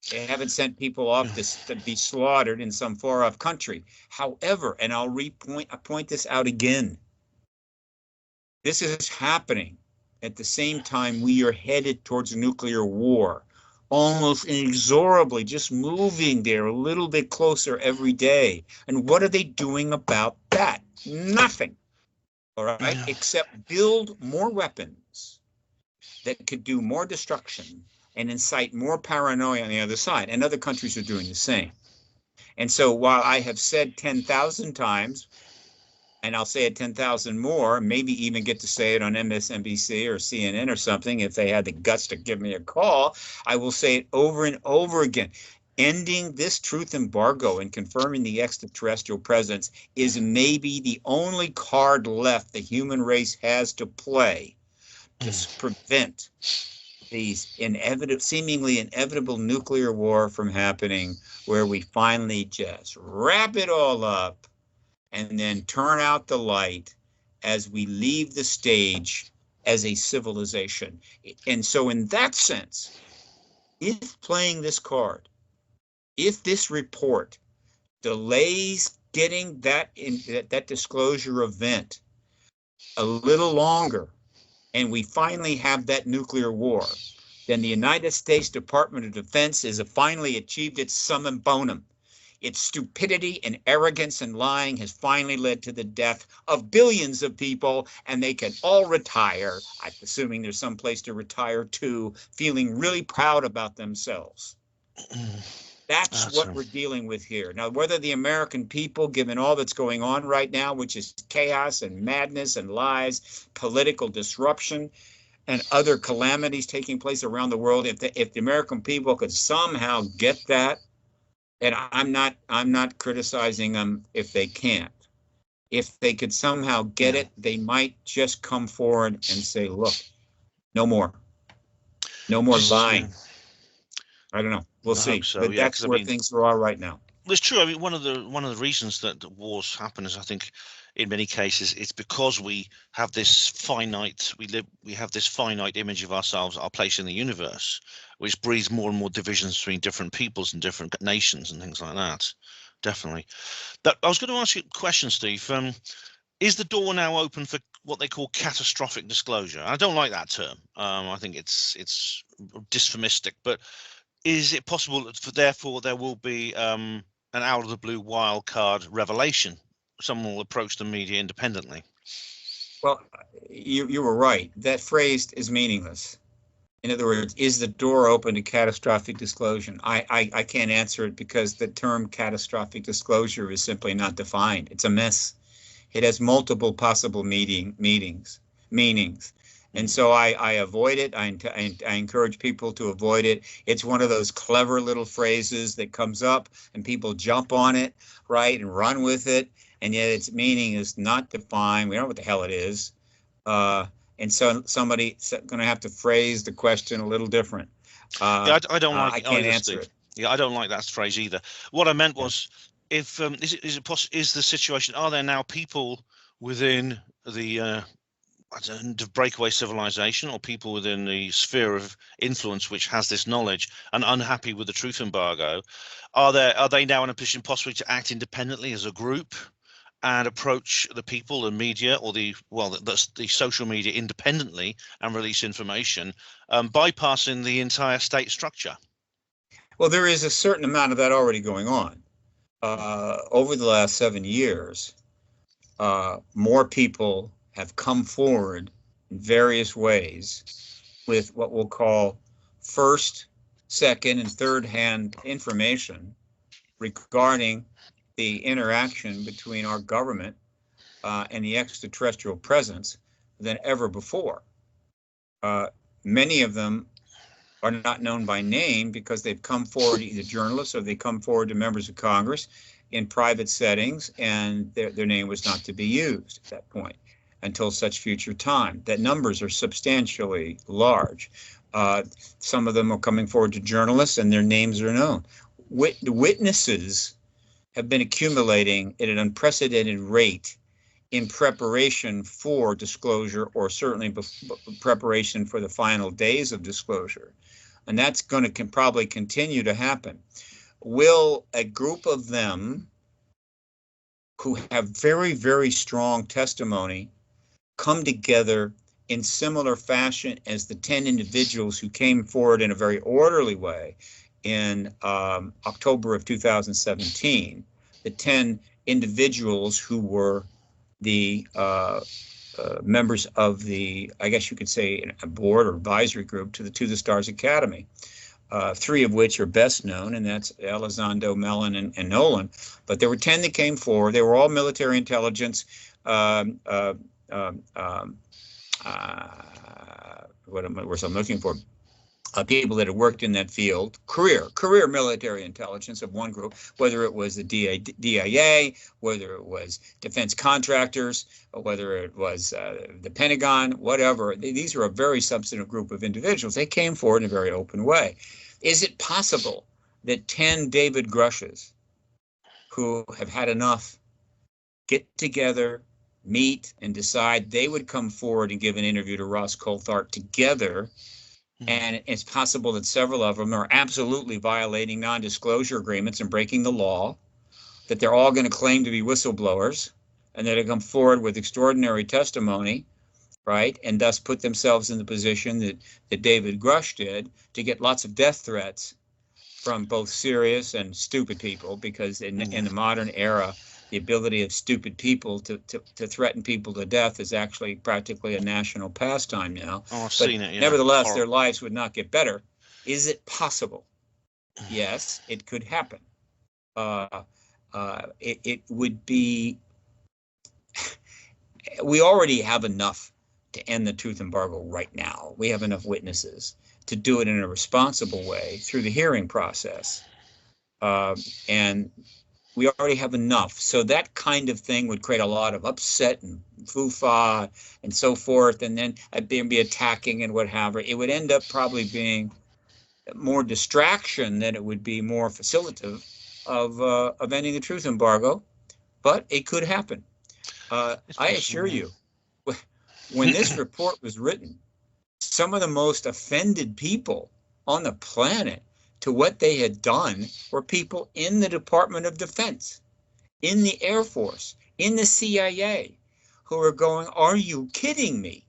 They haven't sent people off to be slaughtered in some far-off country. However, and I'll point this out again, this is happening at the same time we are headed towards nuclear war, almost inexorably, just moving there a little bit closer every day. And what are they doing about that? Nothing, all right, except build more weapons that could do more destruction and incite more paranoia on the other side. And other countries are doing the same. And so while I have said 10,000 times, and I'll say it 10,000 more, maybe even get to say it on MSNBC or CNN or something if they had the guts to give me a call, I will say it over and over again. Ending this truth embargo and confirming the extraterrestrial presence is maybe the only card left the human race has to play to prevent these seemingly inevitable nuclear war from happening, where we finally just wrap it all up and then turn out the light as we leave the stage as a civilization. And so in that sense, if playing this card, if this report delays getting that disclosure event a little longer, and we finally have that nuclear war, then the United States Department of Defense has finally achieved its summum bonum. Its stupidity and arrogance and lying has finally led to the death of billions of people, and they can all retire, I'm assuming there's some place to retire to, feeling really proud about themselves. That's what we're dealing with here. Now, whether the American people, given all that's going on right now, which is chaos and madness and lies, political disruption, and other calamities taking place around the world, if the American people could somehow get that, and I'm not criticizing them if they can't. If they could somehow get it, they might just come forward and say, look, no more lying. I don't know. We'll see. So, but that's where things are right now. It's true. I mean, one of the reasons that wars happen is, I think, in many cases, it's because we have this finite image of ourselves, our place in the universe, which breeds more and more divisions between different peoples and different nations and things like that. Definitely. I was going to ask you a question, Steve. Is the door now open for what they call catastrophic disclosure? I don't like that term. I think it's dysphomistic, but is it possible that therefore there will be an out of the blue wild card revelation? Someone will approach the media independently. Well, you were right. That phrase is meaningless. In other words, is the door open to catastrophic disclosure? I can't answer it because the term catastrophic disclosure is simply not defined. It's a mess. It has multiple possible meanings. And so I avoid it. I encourage people to avoid it. It's one of those clever little phrases that comes up and people jump on it, right, and run with it. And yet its meaning is not defined. We don't know what the hell it is. And so somebody's going to have to phrase the question a little different. Yeah, I don't like I it can't either, answer Steve. it. Yeah, I don't like that phrase either. What I meant was, if is the situation? Are there now people within the breakaway civilization, or people within the sphere of influence which has this knowledge and unhappy with the truth embargo? Are they now in a position possibly to act independently as a group and approach the people and media, or the social media independently and release information, bypassing the entire state structure? Well, there is a certain amount of that already going on. Over the last 7 years, more people have come forward in various ways with what we'll call first, second, and third-hand information regarding the interaction between our government and the extraterrestrial presence than ever before. Many of them are not known by name because they've come forward, either journalists or they come forward to members of Congress in private settings, and their name was not to be used at that point until such future time. That numbers are substantially large. Some of them are coming forward to journalists and their names are known. Witnesses have been accumulating at an unprecedented rate in preparation for disclosure, or certainly preparation for the final days of disclosure. And that's going to probably continue to happen. Will a group of them who have very, very strong testimony come together in similar fashion as the 10 individuals who came forward in a very orderly way in October of 2017, the 10 individuals who were the members of the, I guess you could say, a board or advisory group to the Stars Academy, 3 of which are best known, and that's Elizondo, Mellon, and Nolan. But there were 10 that came forward. They were all military intelligence, what I'm looking for, people that had worked in that field, career military intelligence of one group, whether it was the DIA, whether it was defense contractors, or whether it was the Pentagon, whatever. These are a very substantive group of individuals. They came forward in a very open way. Is it possible that 10 David Grushes who have had enough get together, meet, and decide they would come forward and give an interview to Ross Coulthart together? And it's possible that several of them are absolutely violating non-disclosure agreements and breaking the law, that they're all going to claim to be whistleblowers, and that they come forward with extraordinary testimony, right, and thus put themselves in the position that David Grush did to get lots of death threats from both serious and stupid people, because in the modern era, the ability of stupid people to threaten people to death is actually practically a national pastime now. Oh, I've seen it, yeah. Nevertheless, their lives would not get better. Is it possible? Yes, it could happen. It would be, we already have enough to end the truth embargo right now. We have enough witnesses to do it in a responsible way through the hearing process. And we already have enough. So that kind of thing would create a lot of upset and foo-fa and so forth, and then I'd be attacking and what have you. It would end up probably being more distraction than it would be more facilitative of ending the truth embargo, but it could happen. I assure you, when this report was written, some of the most offended people on the planet to what they had done were people in the Department of Defense, in the Air Force, in the CIA, who are going, are you kidding me?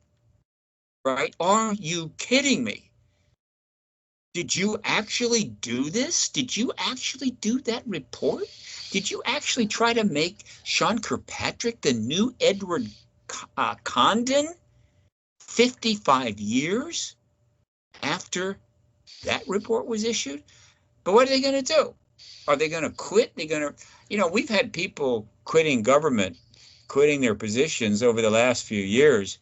Right? Are you kidding me? Did you actually do this? Did you actually do that report? Did you actually try to make Sean Kirkpatrick the new Edward Condon 55 years after that report was issued? But what are they going to do? Are they going to quit? They're going to, we've had people quitting government, quitting their positions over the last few years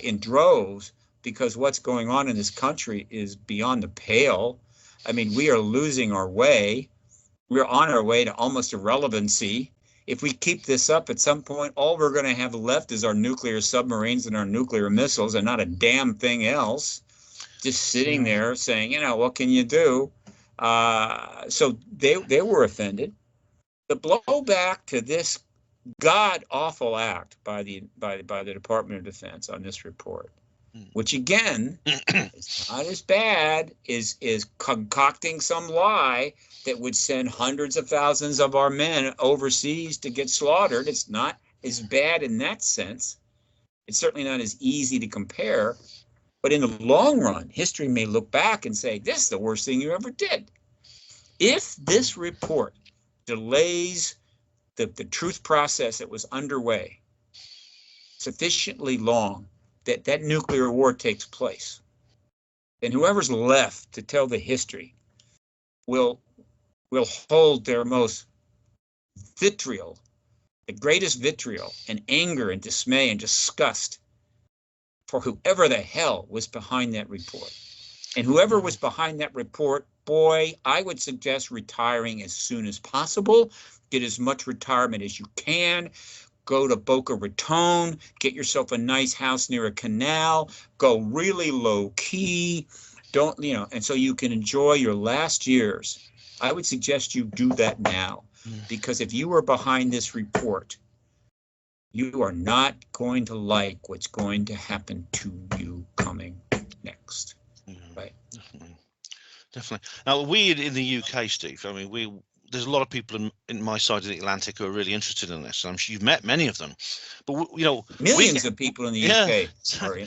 in droves because what's going on in this country is beyond the pale. I mean, we are losing our way. We're on our way to almost irrelevancy. If we keep this up, at some point, all we're going to have left is our nuclear submarines and our nuclear missiles and not a damn thing else. Just sitting there saying, you know, what can you do? So they were offended. The blowback to this god-awful act by the Department of Defense on this report, which again is not as bad, is concocting some lie that would send hundreds of thousands of our men overseas to get slaughtered. It's not as bad in that sense. It's certainly not as easy to compare. But in the long run, history may look back and say, this is the worst thing you ever did. If this report delays the truth process that was underway sufficiently long that nuclear war takes place, then whoever's left to tell the history will hold their most vitriol, the greatest vitriol and anger and dismay and disgust for whoever the hell was behind that report. And whoever was behind that report, boy, I would suggest retiring as soon as possible. Get as much retirement as you can. Go to Boca Raton, get yourself a nice house near a canal, go really low key, don't, you know, and so you can enjoy your last years. I would suggest you do that now, because if you are behind this report, you are not going to like what's going to happen to you coming next. Right. Definitely. Now, we in the UK, Steve, I mean, there's a lot of people in my side of the Atlantic who are really interested in this. I'm sure you've met many of them, but you know, millions of people in the UK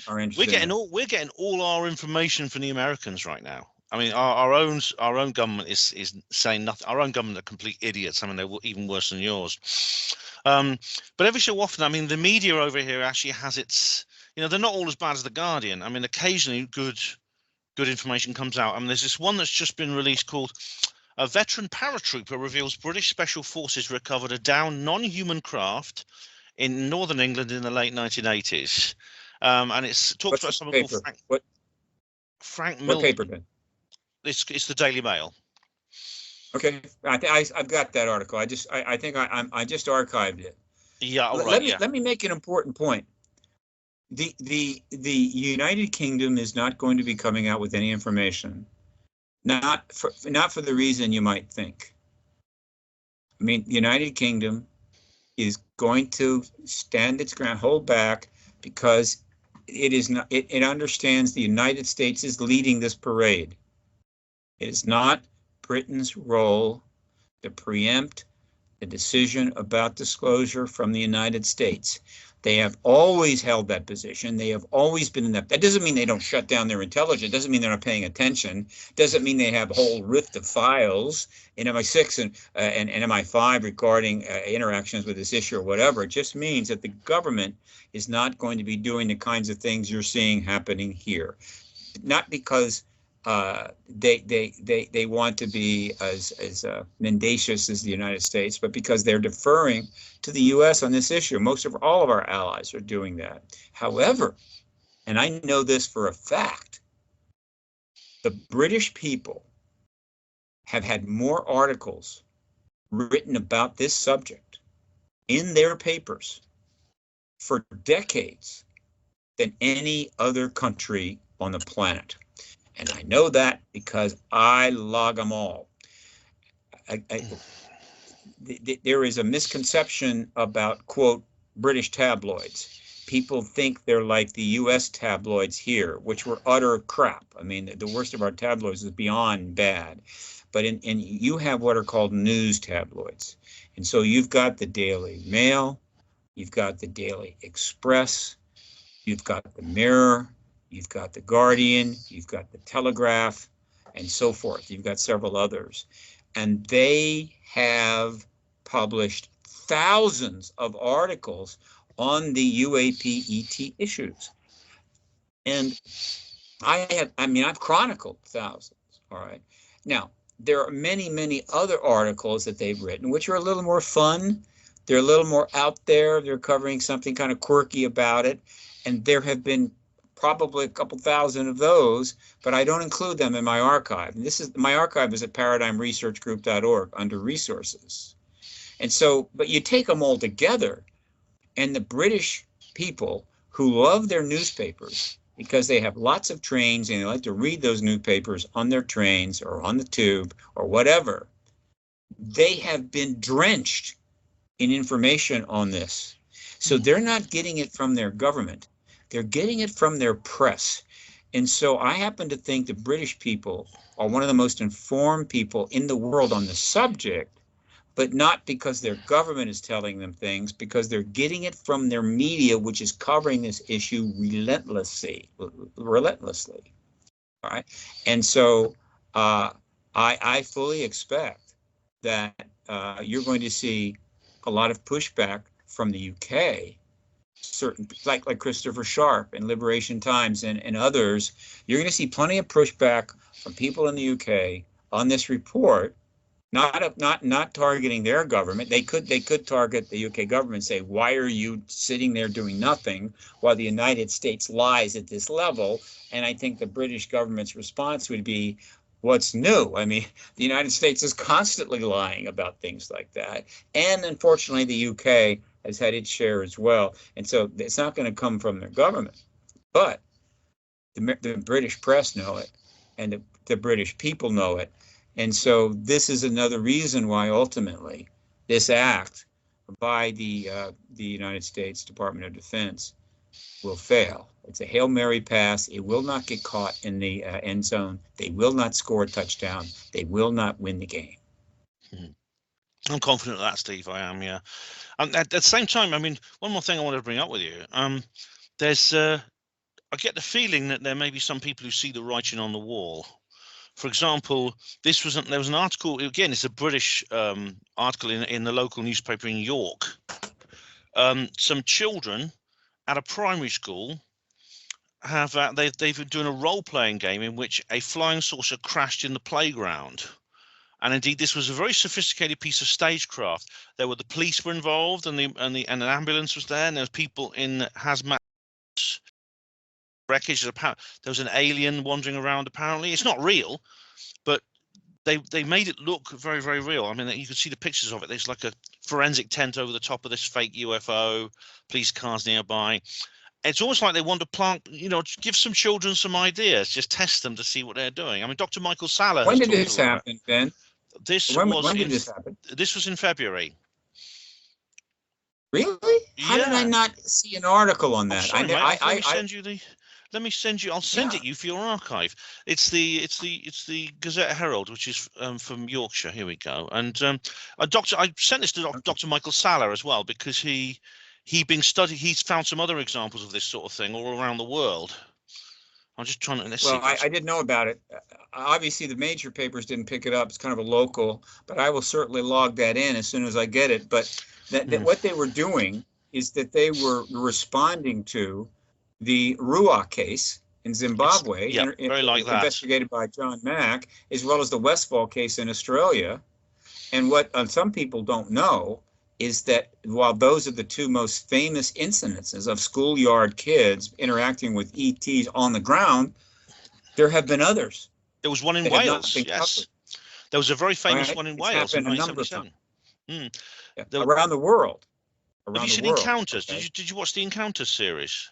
are interested. We're getting all our information from the Americans right now. I mean, our own government is saying nothing. Our own government are complete idiots. I mean, they're even worse than yours. But every so often, I mean, the media over here actually has its, you know, they're not all as bad as the Guardian. I mean, occasionally good information comes out. I mean, there's this one that's just been released called "A Veteran Paratrooper Reveals British Special Forces Recovered a Downed Non-Human Craft in Northern England in the late 1980s." And it talks about someone called Frank Milton. What paper, Ben? It's the Daily Mail. Okay, I've got that article. I think I just archived it. Yeah, all right. Let me make an important point. The United Kingdom is not going to be coming out with any information, not for the reason you might think. I mean, the United Kingdom is going to stand its ground, hold back, because it is not. It understands the United States is leading this parade. It is not Britain's role to preempt the decision about disclosure from the United States. They have always held that position. They have always been in that. That doesn't mean they don't shut down their intelligence. Doesn't mean they're not paying attention. Doesn't mean they have a whole rift of files in MI6 and MI5 regarding interactions with this issue or whatever. It just means that the government is not going to be doing the kinds of things you're seeing happening here. Not because they want to be as mendacious as the United States, but because they're deferring to the U.S. on this issue. All of our allies are doing that. However, and I know this for a fact, the British people have had more articles written about this subject in their papers for decades than any other country on the planet. And I know that because I log them all. There is a misconception about, quote, British tabloids. People think they're like the U.S. tabloids here, which were utter crap. I mean, the worst of our tabloids is beyond bad. But you have what are called news tabloids. And so you've got the Daily Mail, you've got the Daily Express, you've got the Mirror, you've got the Guardian, you've got the Telegraph, and so forth. You've got several others. And they have published thousands of articles on the UAP-ET issues. And I've chronicled thousands, all right? Now, there are many, many other articles that they've written, which are a little more fun. They're a little more out there. They're covering something kind of quirky about it. And there have been probably a couple thousand of those, but I don't include them in my archive. And my archive is at paradigmresearchgroup.org under resources. And so, but you take them all together, and the British people who love their newspapers because they have lots of trains and they like to read those newspapers on their trains or on the tube or whatever, they have been drenched in information on this. So they're not getting it from their government. They're getting it from their press. And so I happen to think the British people are one of the most informed people in the world on the subject, but not because their government is telling them things, because they're getting it from their media, which is covering this issue relentlessly. All right. And so I fully expect that you're going to see a lot of pushback from the UK, certain like Christopher Sharp and Liberation Times and others. You're going to see plenty of pushback from people in the UK on this report. Not targeting their government. They could target the UK government and say, why are you sitting there doing nothing while the United States lies at this level? And I think the British government's response would be, what's new? I mean, the United States is constantly lying about things like that. And unfortunately, the UK has had its share as well. And so it's not going to come from their government. But the British press know it, and the British people know it. And so this is another reason why ultimately this act by the United States Department of Defense will fail. It's a Hail Mary pass. It will not get caught in the end zone. They will not score a touchdown. They will not win the game. I'm confident of that, Steve. I am, yeah. At the same time, I mean, one more thing I wanted to bring up with you. There's, I get the feeling that there may be some people who see the writing on the wall. For example, there was an article, again, it's a British article in the local newspaper in York. Some children at a primary school have they've been doing a role-playing game in which a flying saucer crashed in the playground. And indeed, this was a very sophisticated piece of stagecraft. The police were involved, and an ambulance was there, and there was people in hazmat wreckage. There was an alien wandering around. Apparently, it's not real, but they made it look very, very real. I mean, you can see the pictures of it. There's like a forensic tent over the top of this fake UFO. Police cars nearby. It's almost like they want to plant, give some children some ideas, just test them to see what they're doing. I mean, Dr. Michael Saller. When did this happen, Ben? When did this happen? This was in February. Really? How did I not see an article on that? Sorry, let me send you. I'll send it you for your archive. It's the Gazette Herald, which is from Yorkshire. Here we go. And I sent this to Dr. Michael Saller as well, because he's found some other examples of this sort of thing all around the world. I'm just trying to. I didn't know about it. Obviously, the major papers didn't pick it up. It's kind of a local, but I will certainly log that in as soon as I get it. But what they were doing is that they were responding to the Ruwa case in Zimbabwe, very like that, investigated by John Mack, as well as the Westfall case in Australia. And what some people don't know is that while those are the two most famous incidences of schoolyard kids interacting with ETs on the ground, there have been others. There was one in Wales, yes. There was a very famous one in Wales in 1977. Around the world. Have you seen Encounters? Okay. Did you watch the Encounters series?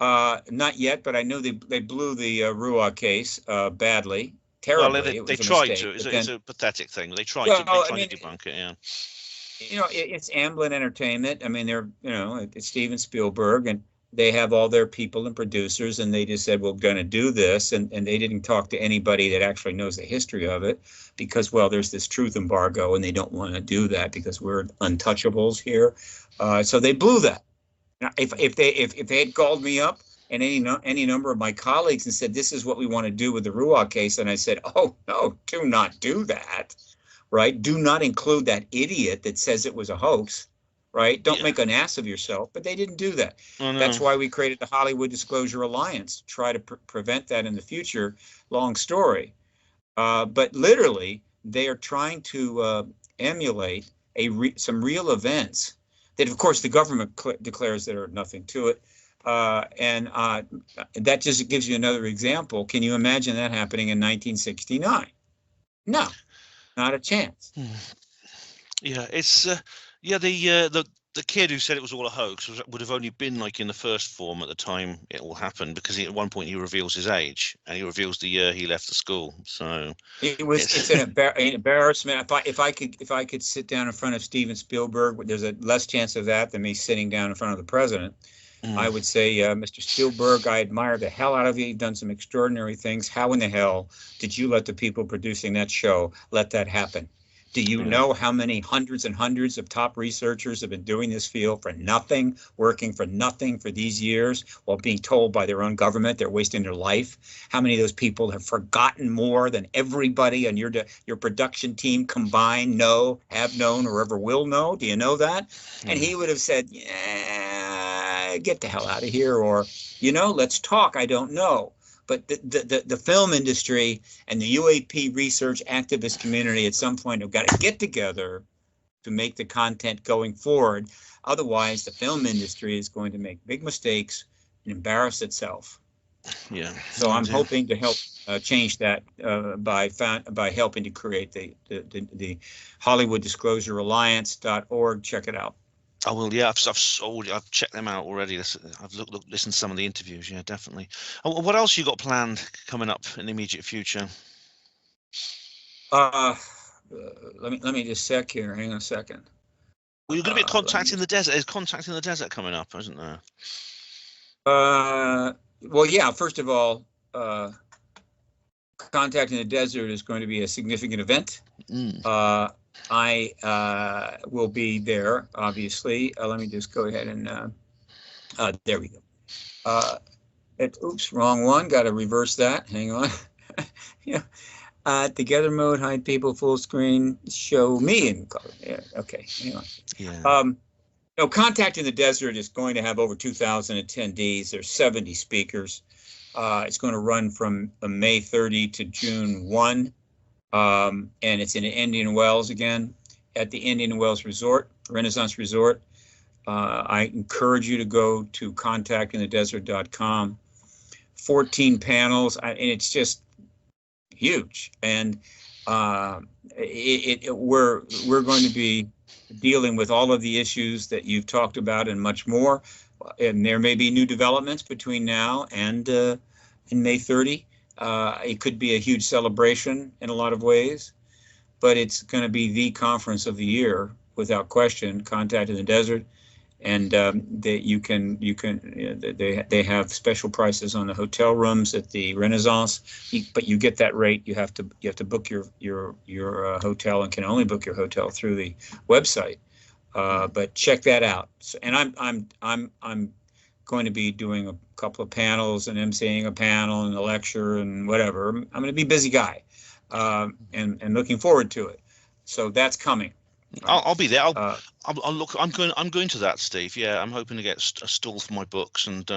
Not yet, but I know they blew the Ruwa case badly, terribly. Well, they tried to. It's a pathetic thing. They tried to debunk it. Yeah. It's Amblin Entertainment. I mean, it's Steven Spielberg, and they have all their people and producers, and they just said, we're going to do this. And they didn't talk to anybody that actually knows the history of it because, there's this truth embargo, and they don't want to do that because we're untouchables here. So they blew that. Now, if they had called me up and any number of my colleagues and said, this is what we want to do with the Ruwa case, and I said, oh, no, do not do that. Right? Do not include that idiot that says it was a hoax. Right? Don't make an ass of yourself. But they didn't do that. Oh, no. That's why we created the Hollywood Disclosure Alliance to try to prevent that in the future. Long story. But literally, they are trying to emulate some real events that, of course, the government declares there are nothing to it. That just gives you another example. Can you imagine that happening in 1969? No, not a chance. Yeah, it's the kid who said it was all a hoax would have only been like in the first form at the time it all happened, because at one point he reveals his age and he reveals the year he left the school. So It's an embarrassment. If I could sit down in front of Steven Spielberg, there's a less chance of that than me sitting down in front of the president. I would say, Mr. Spielberg, I admire the hell out of you. You've done some extraordinary things. How in the hell did you let the people producing that show let that happen? Do you know how many hundreds and hundreds of top researchers have been doing this field for nothing, working for nothing for these years, while being told by their own government they're wasting their life? How many of those people have forgotten more than everybody on your production team combined have known, or ever will know? Do you know that? And he would have said, yeah, get the hell out of here, or, let's talk. I don't know. But the film industry and the UAP research activist community at some point have got to get together to make the content going forward. Otherwise, the film industry is going to make big mistakes and embarrass itself. Yeah. So I'm hoping to help change that by helping to create the Hollywood Disclosure Alliance.org. Check it out. I will. Yeah, I've checked them out already. I've listened to some of the interviews. Yeah, definitely. What else you got planned coming up in the immediate future? Let me just sec here. Hang on a second. Well, you're going to be contacting the desert. Is contacting the desert coming up, isn't there? Well, yeah. First of all, contacting the desert is going to be a significant event. I will be there, obviously. Let me just go ahead and there we go. Oops, wrong one. Got to reverse that. Hang on. Yeah. Together mode, hide people, full screen, show me in color. Yeah. Okay. Hang on. Yeah. Contacting the Desert is going to have over 2,000 attendees. There's 70 speakers. It's going to run from May 30 to June 1. And it's in Indian Wells again, at the Indian Wells Resort, Renaissance Resort. I encourage you to go to contactingthedesert.com. 14 panels, and it's just huge. And we're going to be dealing with all of the issues that you've talked about and much more. And there may be new developments between now and in May 30. It could be a huge celebration in a lot of ways, but it's going to be the conference of the year without question. Contacting the Desert, and they have special prices on the hotel rooms at the Renaissance, but you get that rate. You have to book your hotel, and can only book your hotel through the website. But check that out. And I'm going to be doing a couple of panels and emceeing a panel and a lecture and whatever. I'm going to be a busy guy, and looking forward to it. So that's coming. I'll be there. I'll look. I'm going to that, Steve. Yeah, I'm hoping to get a stall for my books, and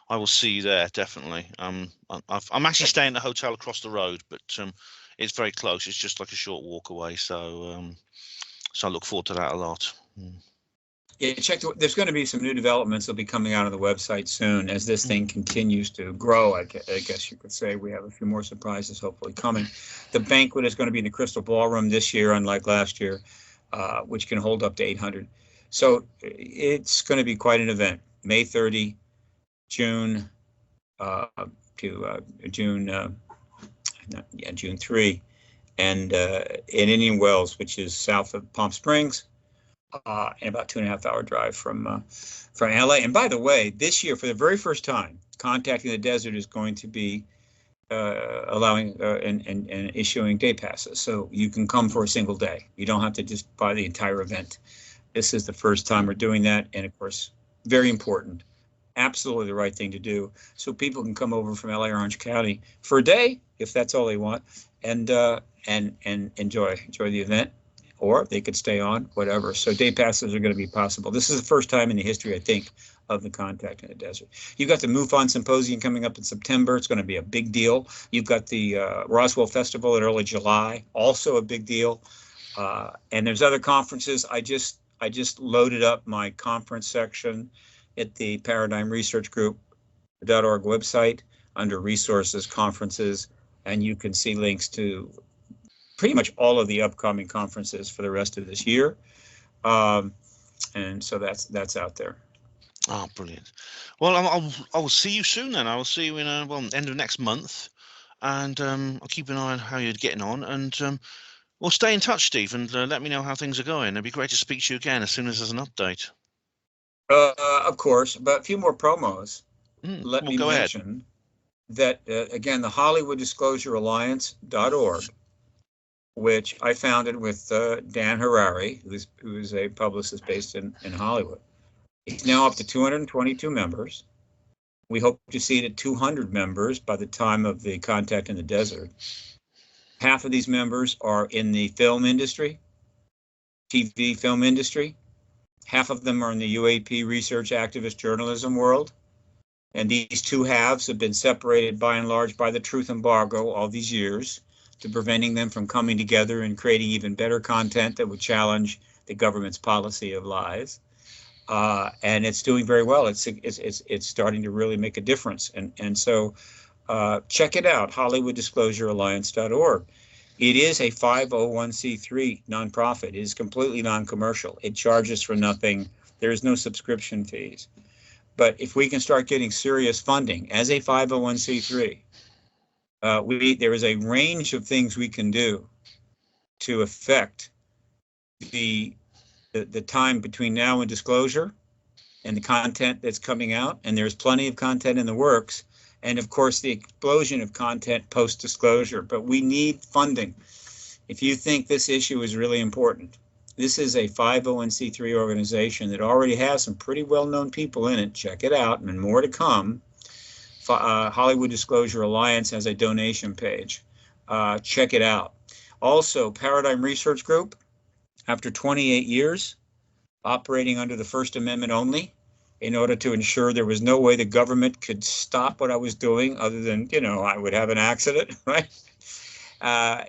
I will see you there definitely. I'm actually staying at a hotel across the road, but it's very close. It's just like a short walk away. So I look forward to that a lot. Yeah, there's going to be some new developments that'll be coming out on the website soon as this thing continues to grow. I guess you could say we have a few more surprises hopefully coming. The banquet is going to be in the Crystal Ballroom this year, unlike last year, which can hold up to 800. So it's going to be quite an event. May 30, June to June 3, and in Indian Wells, which is south of Palm Springs. And about 2.5 hour drive from LA. And by the way, this year, for the very first time, Contacting the Desert is going to be allowing and issuing day passes. So you can come for a single day. You don't have to just buy the entire event. This is the first time we're doing that. And of course, very important, absolutely the right thing to do. So people can come over from LA or Orange County for a day, if that's all they want, and enjoy the event. Or they could stay on, whatever. So day passes are going to be possible. This is the first time in the history, I think, of the Contacting the Desert. You've got the MUFON Symposium coming up in September. It's going to be a big deal. You've got the Roswell Festival in early July, also a big deal. And there's other conferences. I just loaded up my conference section. at the Paradigm Research Group.org website under resources, conferences, and you can see links to pretty much all of the upcoming conferences for the rest of this year. And so that's out there. Oh, brilliant. Well, I'll see you soon then. I will see you in end of next month, and I'll keep an eye on how you're getting on, and we'll stay in touch, Steve, and let me know how things are going. It'd be great to speak to you again as soon as there's an update. Of course, but a few more promos. Let well, me go ahead. mention that, again, the Hollywood Disclosure Alliance.org, which I founded with Dan Harari, who is a publicist based in Hollywood. It's now up to 222 members. We hope to see it at 200 members by the time of the Contact in the Desert. Half of these members are in the film industry, TV film industry. Half of them are in the UAP research activist journalism world. And these two halves have been separated by and large by the truth embargo all these years, to preventing them from coming together and creating even better content that would challenge the government's policy of lies. And it's doing very well. It's starting to really make a difference. And so check it out, HollywoodDisclosureAlliance.org. It is a 501c3 nonprofit. It is completely non-commercial. It charges for nothing. There is no subscription fees. But if we can start getting serious funding as a 501c3, there is a range of things we can do to affect the time between now and disclosure and the content that's coming out. And there's plenty of content in the works. And of course, the explosion of content post-disclosure. But we need funding. If you think this issue is really important, this is a 501c3 organization that already has some pretty well-known people in it. Check it out, and more to come. Hollywood Disclosure Alliance has a donation page. Check it out. Also, Paradigm Research Group, after 28 years, operating under the First Amendment only, in order to ensure there was no way the government could stop what I was doing other than, I would have an accident, right?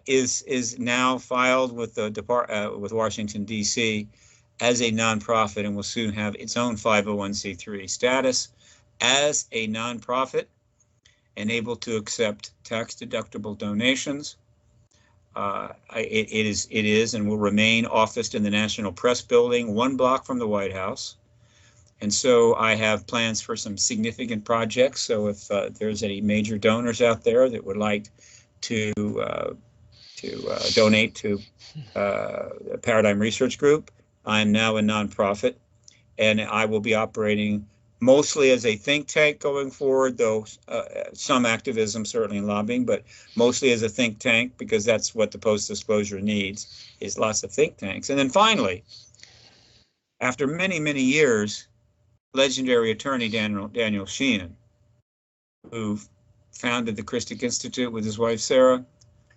Is now filed with the with Washington, D.C. as a nonprofit, and will soon have its own 501c3 status as a nonprofit and able to accept tax-deductible donations. It is and will remain officed in the National Press Building, 1 block from the White House. And so I have plans for some significant projects. So if there's any major donors out there that would like to donate to Paradigm Research Group, I am now a nonprofit, and I will be operating mostly as a think tank going forward, though some activism, certainly in lobbying, but mostly as a think tank, because that's what the post-disclosure needs, is lots of think tanks. And then finally, after many, many years, legendary attorney Daniel Sheehan, who founded the Christic Institute with his wife Sarah,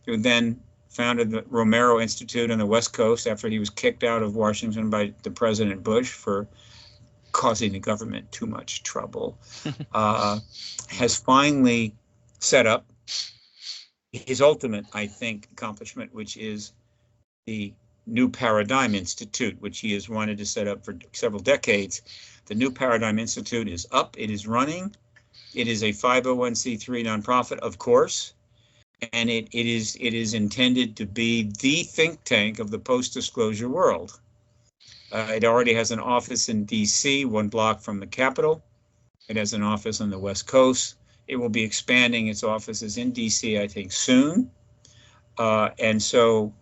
who then founded the Romero Institute on the West Coast after he was kicked out of Washington by the President Bush for causing the government too much trouble, has finally set up his ultimate, I think, accomplishment, which is the New Paradigm Institute, which he has wanted to set up for several decades. The New Paradigm Institute is up, it is running. It is a 501c3 nonprofit, of course, and it is intended to be the think tank of the post-disclosure world. It already has an office in DC, 1 block from the Capitol. It has an office on the West Coast. It will be expanding its offices in DC, I think, soon. And so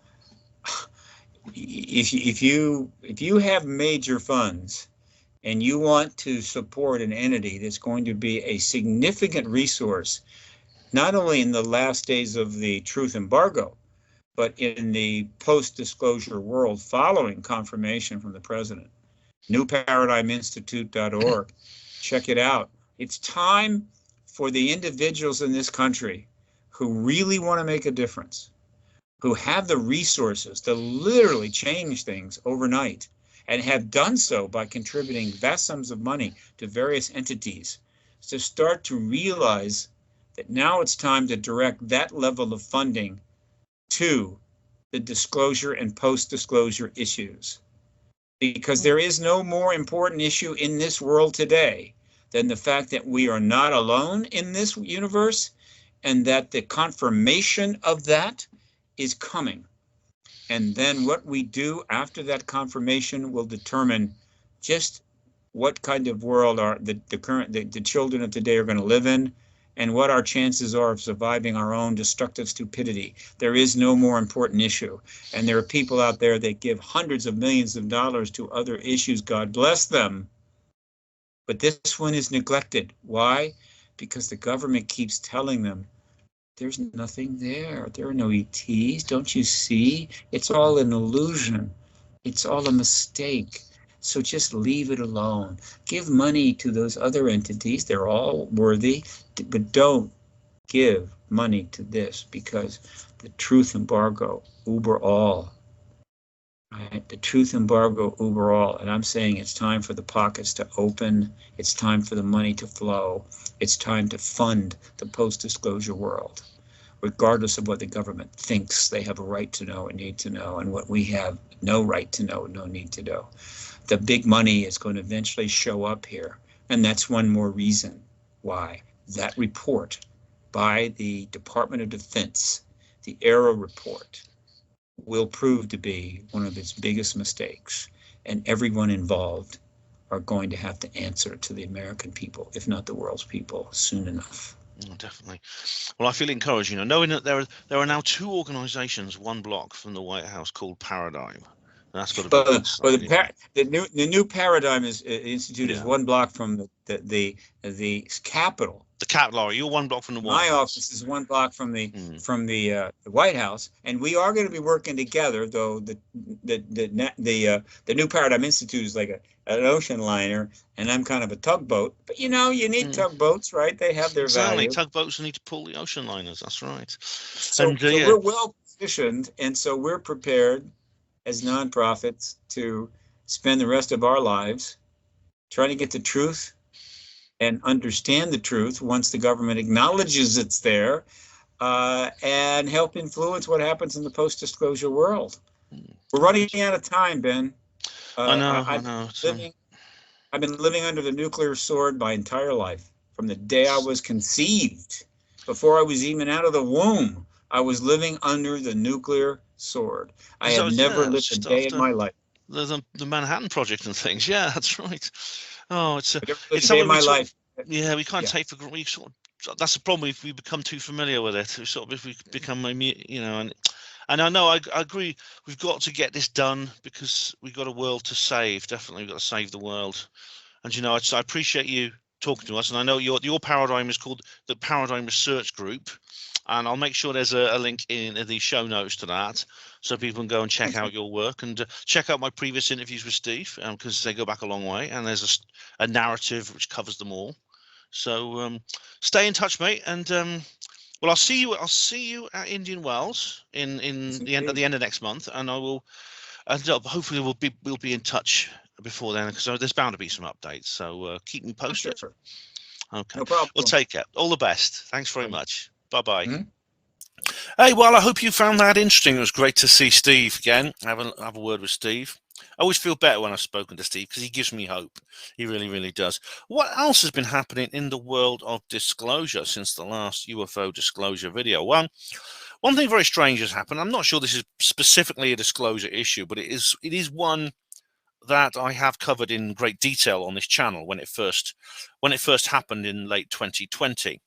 if you have major funds and you want to support an entity that's going to be a significant resource, not only in the last days of the truth embargo, but in the post-disclosure world following confirmation from the president, newparadigminstitute.org. Check it out. It's time for the individuals in this country who really want to make a difference, who have the resources to literally change things overnight, and have done so by contributing vast sums of money to various entities, to start to realize that now it's time to direct that level of funding to the disclosure and post-disclosure issues. because there is no more important issue in this world today than the fact that we are not alone in this universe, and that the confirmation of that is coming. And then what we do after that confirmation will determine just what kind of world the children of today are going to live in, and what our chances are of surviving our own destructive stupidity. There is no more important issue. And there are people out there that give hundreds of millions of dollars to other issues. God bless them. But this one is neglected. Why? Because the government keeps telling them, there's nothing there. There are no ETs. Don't you see? It's all an illusion. It's all a mistake. So just leave it alone. Give money to those other entities. They're all worthy, but don't give money to this, because the truth embargo, uber all. Right? The truth embargo, uber all. And I'm saying it's time for the pockets to open. It's time for the money to flow. It's time to fund the post-disclosure world, regardless of what the government thinks they have a right to know and need to know, and what we have no right to know, no need to know. The big money is going to eventually show up here. And that's one more reason why that report by the Department of Defense, the ERA report, will prove to be one of its biggest mistakes. And everyone involved are going to have to answer to the American people, if not the world's people, soon enough. Oh, definitely. Well, I feel encouraged, knowing that there are now two organizations, one block from the White House, called Paradigm. That's got to be good. The new Paradigm Institute is one block from the Capitol. The Capitol. You're one block from the White House. My office is one block from the White House, and we are going to be working together. Though the new Paradigm Institute is like an ocean liner, and I'm kind of a tugboat. But you need tugboats, right? They have their value. Tugboats need to pull the ocean liners. That's right. So we're well positioned, and so we're prepared as nonprofits to spend the rest of our lives trying to get the truth and understand the truth once the government acknowledges it's there, and help influence what happens in the post-disclosure world. We're running out of time, Ben. I know. I've been living under the nuclear sword my entire life. From the day I was conceived, before I was even out of the womb, I was living under the nuclear sword. I have never lived a day in my life. The Manhattan Project and things. Yeah, that's right. Oh, it's something in my life. Yeah, we can't take for granted. That's the problem if we become too familiar with it. If we become, and I know I agree. We've got to get this done because we've got a world to save. Definitely, we've got to save the world. And I appreciate you talking to us. And I know your Paradigm is called the Paradigm Research Group. And I'll make sure there's a link in the show notes to that, so people can go and check out your work and check out my previous interviews with Steve, because they go back a long way, and there's a narrative which covers them all. So stay in touch, mate, and well, I'll see you at Indian Wells at the end of next month, and I will. And hopefully we'll be in touch before then, because there's bound to be some updates. So keep me posted. Sure. Okay. No problem. Well, take care. All the best. Thanks very much. Bye-bye. Mm-hmm. Hey, well, I hope you found that interesting. It was great to see Steve again. Have a word with Steve. I always feel better when I've spoken to Steve, because he gives me hope. He really, really does. What else has been happening in the world of disclosure since the last UFO disclosure video? Well, one thing very strange has happened. I'm not sure this is specifically a disclosure issue, but it is one that I have covered in great detail on this channel when it first happened in late 2020.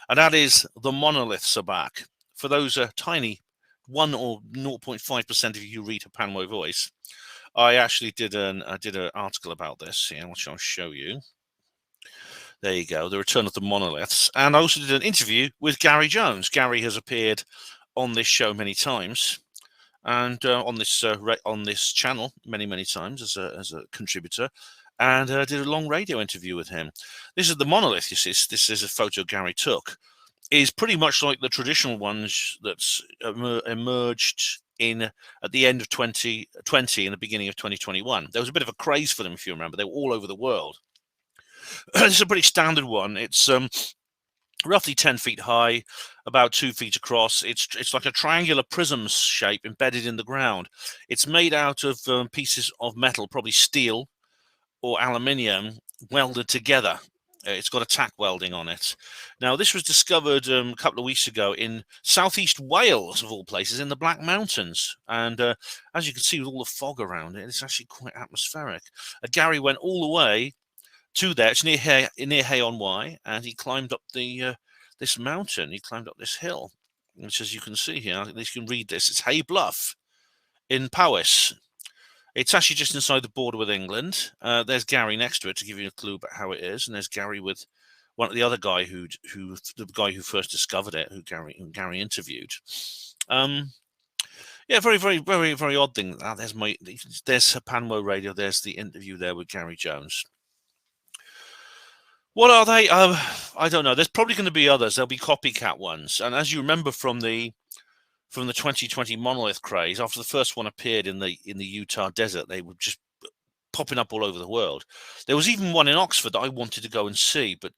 And that is the monoliths are back. For those tiny 1 or 0.5% of you who read Hapanmo Voice, I actually did an article about this, which I'll show you. There you go, the return of the monoliths. And I also did an interview with Gary Jones. Gary has appeared on this show many times, and on this channel many times as a contributor. And I did a long radio interview with him. This is the monolith. You see, this is a photo Gary took. Is pretty much like the traditional ones that's emerged at the end of 2020 and the beginning of 2021. There was a bit of a craze for them, if you remember. They were all over the world. This is a pretty standard one. It's roughly 10 feet high, about 2 feet across. It's like a triangular prism shape embedded in the ground. It's made out of pieces of metal, probably steel or aluminium, welded together. It's got a tack welding on it. Now, this was discovered a couple of weeks ago in southeast Wales, of all places, in the Black Mountains. And as you can see, with all the fog around it, it's actually quite atmospheric. Gary went all the way to there. It's near Hay-on-Wye, and he climbed up this mountain. He climbed up this hill, which, as you can see here, at least you can read this. It's Hay Bluff in Powys. It's actually just inside the border with England. There's Gary next to it to give you a clue about how it is, and there's Gary with the other guy the guy who first discovered it, who Gary interviewed. Yeah, very, very, very, very odd thing. There's Panwo Radio. There's the interview there with Gary Jones. What are they? I don't know. There's probably going to be others. There'll be copycat ones. And as you remember from the 2020 monolith craze, after the first one appeared in the Utah desert, they were just popping up all over the world. There was even one in Oxford that I wanted to go and see, but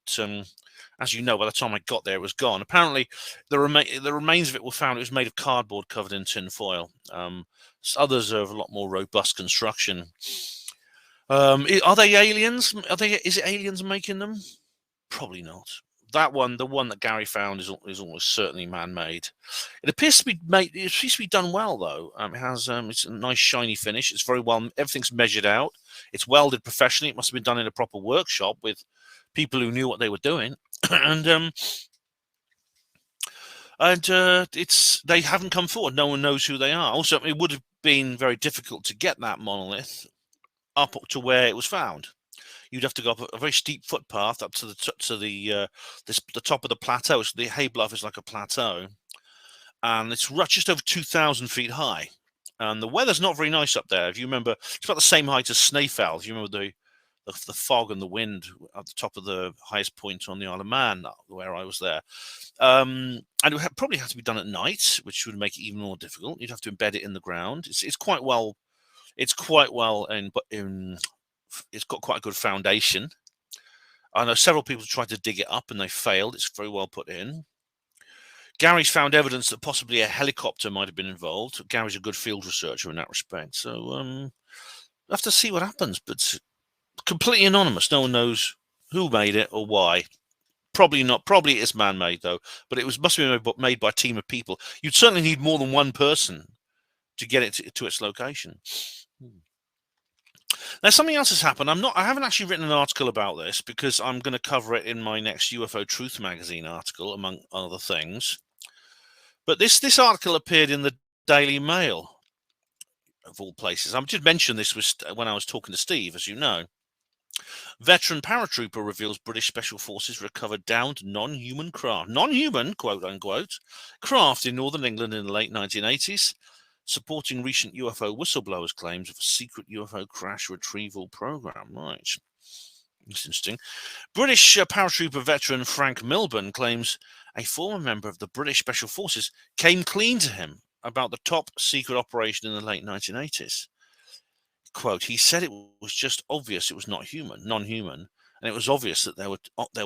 as you know, by the time I got there, it was gone. Apparently, the remains of it were found. It was made of cardboard covered in tin foil. Others are of a lot more robust construction. Are they aliens? Is it aliens making them? Probably not. That one, the one that Gary found, is almost certainly man-made. It appears to be made. It appears to be done well, though. It has it's a nice shiny finish. It's very well. Everything's measured out. It's welded professionally. It must have been done in a proper workshop with people who knew what they were doing. and they haven't come forward. No one knows who they are. Also, it would have been very difficult to get that monolith up to where it was found. You'd have to go up a very steep footpath up to the top of the plateau. So the Hay Bluff is like a plateau, and it's just over 2,000 feet high. And the weather's not very nice up there. If you remember, it's about the same height as Snaefell. If you remember the fog and the wind at the top of the highest point on the Isle of Man, where I was there. And it would probably have to be done at night, which would make it even more difficult. You'd have to embed it in the ground. It's quite well. It's quite well it's got quite a good foundation. I know several people tried to dig it up and they failed. It's very well put in. Gary's found evidence that possibly a helicopter might have been involved. Gary's a good field researcher in that respect. So we'll have to see what happens. But completely anonymous. No one knows who made it or why. Probably not. Probably it is man-made, though. But must be made by a team of people. You'd certainly need more than one person to get it to its location. Now, something else has happened. I haven't actually written an article about this because I'm going to cover it in my next UFO Truth magazine article, among other things. But this article appeared in the Daily Mail, of all places. I just mentioned this when I was talking to Steve, as you know. Veteran paratrooper reveals British Special Forces recovered downed non-human craft, quote unquote, craft in northern England in the late 1980s. Supporting recent UFO whistleblowers' claims of a secret UFO crash retrieval program. Right. That's interesting. British paratrooper veteran Frank Milburn claims a former member of the British Special Forces came clean to him about the top secret operation in the late 1980s. Quote, he said it was just obvious it was non-human, and it was obvious that there were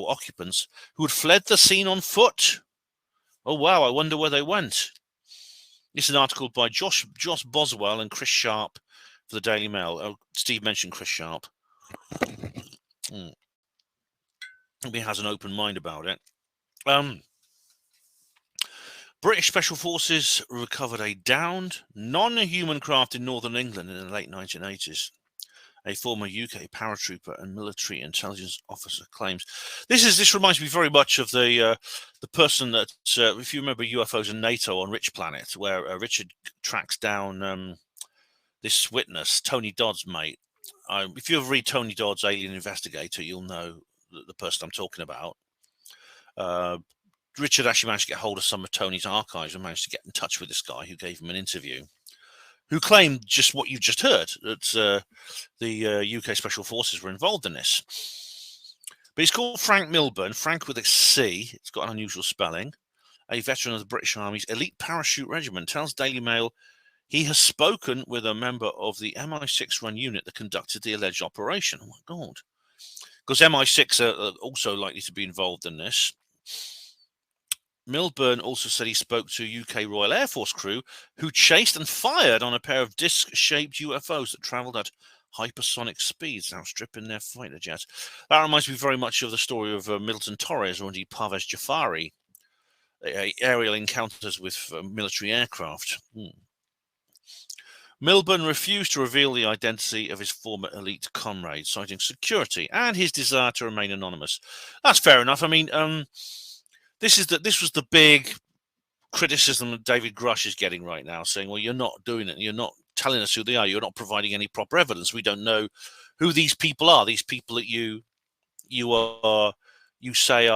occupants who had fled the scene on foot. Oh, wow, I wonder where they went. This is an article by Josh Boswell and Chris Sharp for the Daily Mail. Oh, Steve mentioned Chris Sharp. He has an open mind about it. British Special Forces recovered a downed non-human craft in northern England in the late 1980s. A former UK paratrooper and military intelligence officer claims. This reminds me very much of the person that, if you remember UFOs and NATO on Rich Planet, where Richard tracks down this witness, Tony Dodd's mate. If you ever read Tony Dodd's Alien Investigator, you'll know the person I'm talking about. Richard actually managed to get hold of some of Tony's archives and managed to get in touch with this guy who gave him an interview, who claimed just what you've just heard, that the UK Special Forces were involved in this. But he's called Frank Milburn, Frank with a C. It's got an unusual spelling. A veteran of the British Army's elite parachute regiment, tells Daily Mail he has spoken with a member of the MI6-run unit that conducted the alleged operation. Oh, my God. Because MI6 are also likely to be involved in this. Milburn also said he spoke to UK Royal Air Force crew who chased and fired on a pair of disc-shaped UFOs that travelled at hypersonic speeds, outstripping their fighter jets. That reminds me very much of the story of Middleton Torres, or indeed Parvez Jafari, aerial encounters with military aircraft. Milburn refused to reveal the identity of his former elite comrade, citing security and his desire to remain anonymous. That's fair enough. I mean, this was the big criticism that David Grush is getting right now, saying, well, you're not doing it. You're not telling us who they are. You're not providing any proper evidence. We don't know who these people are. These people that you say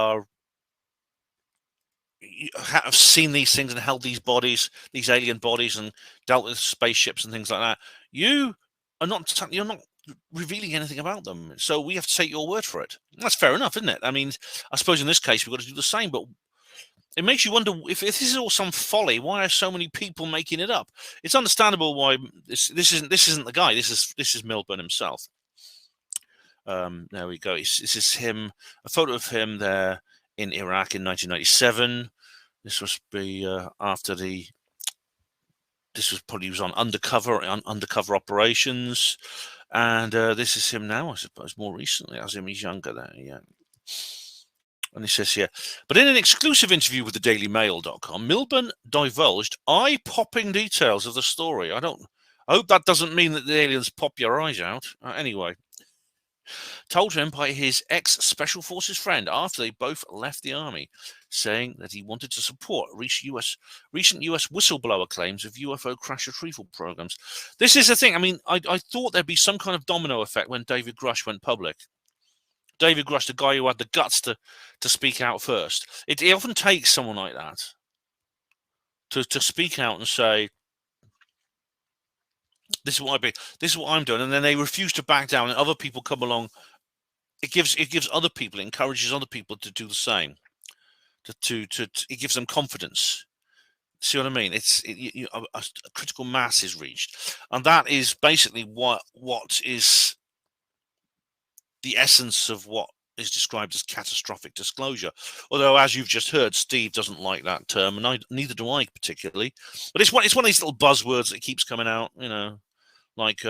have seen these things and held these bodies, these alien bodies, and dealt with spaceships and things like that. You're not revealing anything about them. So we have to take your word for it. That's fair enough, isn't it? I mean, I suppose in this case, we've got to do the same, but it makes you wonder if this is all some folly. Why are so many people making it up? It's understandable why this isn't the guy. This is Milburn himself. There we go. This is him. A photo of him there in Iraq in 1997. This must be after the. This was probably he was on undercover operations, and this is him now. I suppose more recently, as him he's younger there. Yeah. And he says here, but in an exclusive interview with the DailyMail.com, Milburn divulged eye-popping details of the story. I hope that doesn't mean that the aliens pop your eyes out. Anyway, told him by his ex-Special Forces friend after they both left the army, saying that he wanted to support recent US whistleblower claims of UFO crash retrieval programs. This is the thing. I mean, I thought there'd be some kind of domino effect when David Grush went public. David Grush, the guy who had the guts to speak out first. It often takes someone like that to speak out and say, this is what I'm doing, and then they refuse to back down, and other people come along. It encourages other people to do the same. It gives them confidence. See what I mean? A critical mass is reached, and that is basically what is the essence of what is described as catastrophic disclosure. Although, as you've just heard, Steve doesn't like that term, and neither do I particularly. But it's one of these little buzzwords that keeps coming out. You know, like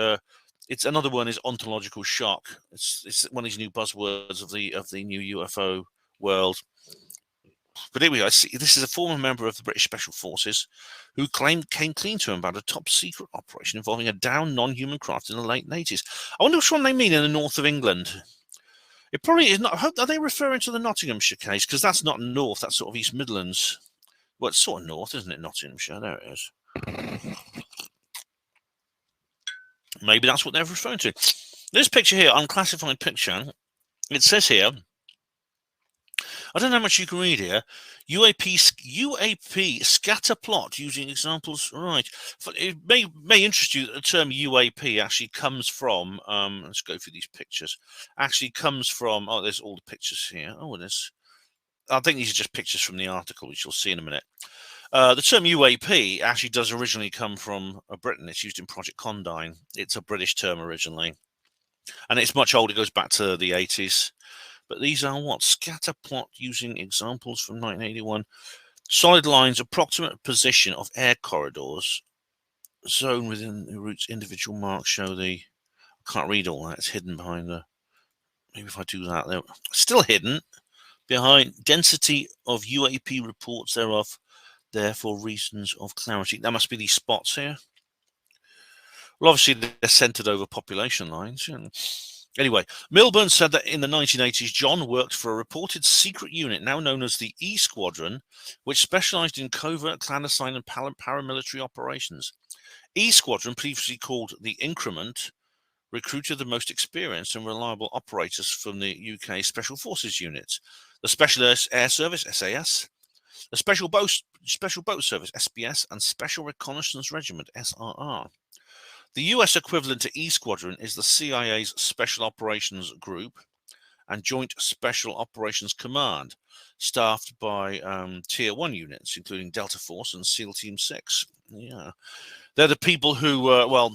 it's another one is ontological shock. It's one of these new buzzwords of the new UFO world. But here we are. This is a former member of the British Special Forces who came clean to him about a top secret operation involving a downed non-human craft in the late 80s. I wonder which one they mean in the north of England. It probably is not. Are they referring to the Nottinghamshire case? Because that's not north. That's sort of East Midlands. Well, it's sort of north, isn't it? Nottinghamshire. There it is. Maybe that's what they're referring to. This picture here, unclassified picture. It says here. I don't know how much you can read here. UAP scatter plot using examples. Right. It may interest you that the term UAP actually comes from. Let's go through these pictures. Actually comes from. Oh, there's all the pictures here. Oh, there's. I think these are just pictures from the article, which you'll see in a minute. The term UAP actually does originally come from Britain. It's used in Project Condign. It's a British term originally, and it's much older. It goes back to the 80s. But these are what? Scatter plot using examples from 1981. Solid lines, approximate position of air corridors. Zone within the route's individual marks show the... I can't read all that. It's hidden behind the... Maybe if I do that, they're still hidden behind density of UAP reports thereof, therefore reasons of clarity. That must be these spots here. Well, obviously, they're centered over population lines. Anyway, Milburn said that in the 1980s, John worked for a reported secret unit now known as the E Squadron, which specialized in covert, clandestine, and paramilitary operations. E Squadron, previously called the Increment, recruited the most experienced and reliable operators from the UK Special Forces units, the Special Air Service, SAS, the Special Boat Service, SBS, and Special Reconnaissance Regiment, SRR. The US equivalent to E Squadron is the CIA's Special Operations Group and Joint Special Operations Command, staffed by Tier 1 units, including Delta Force and SEAL Team 6. Yeah. They're the people who,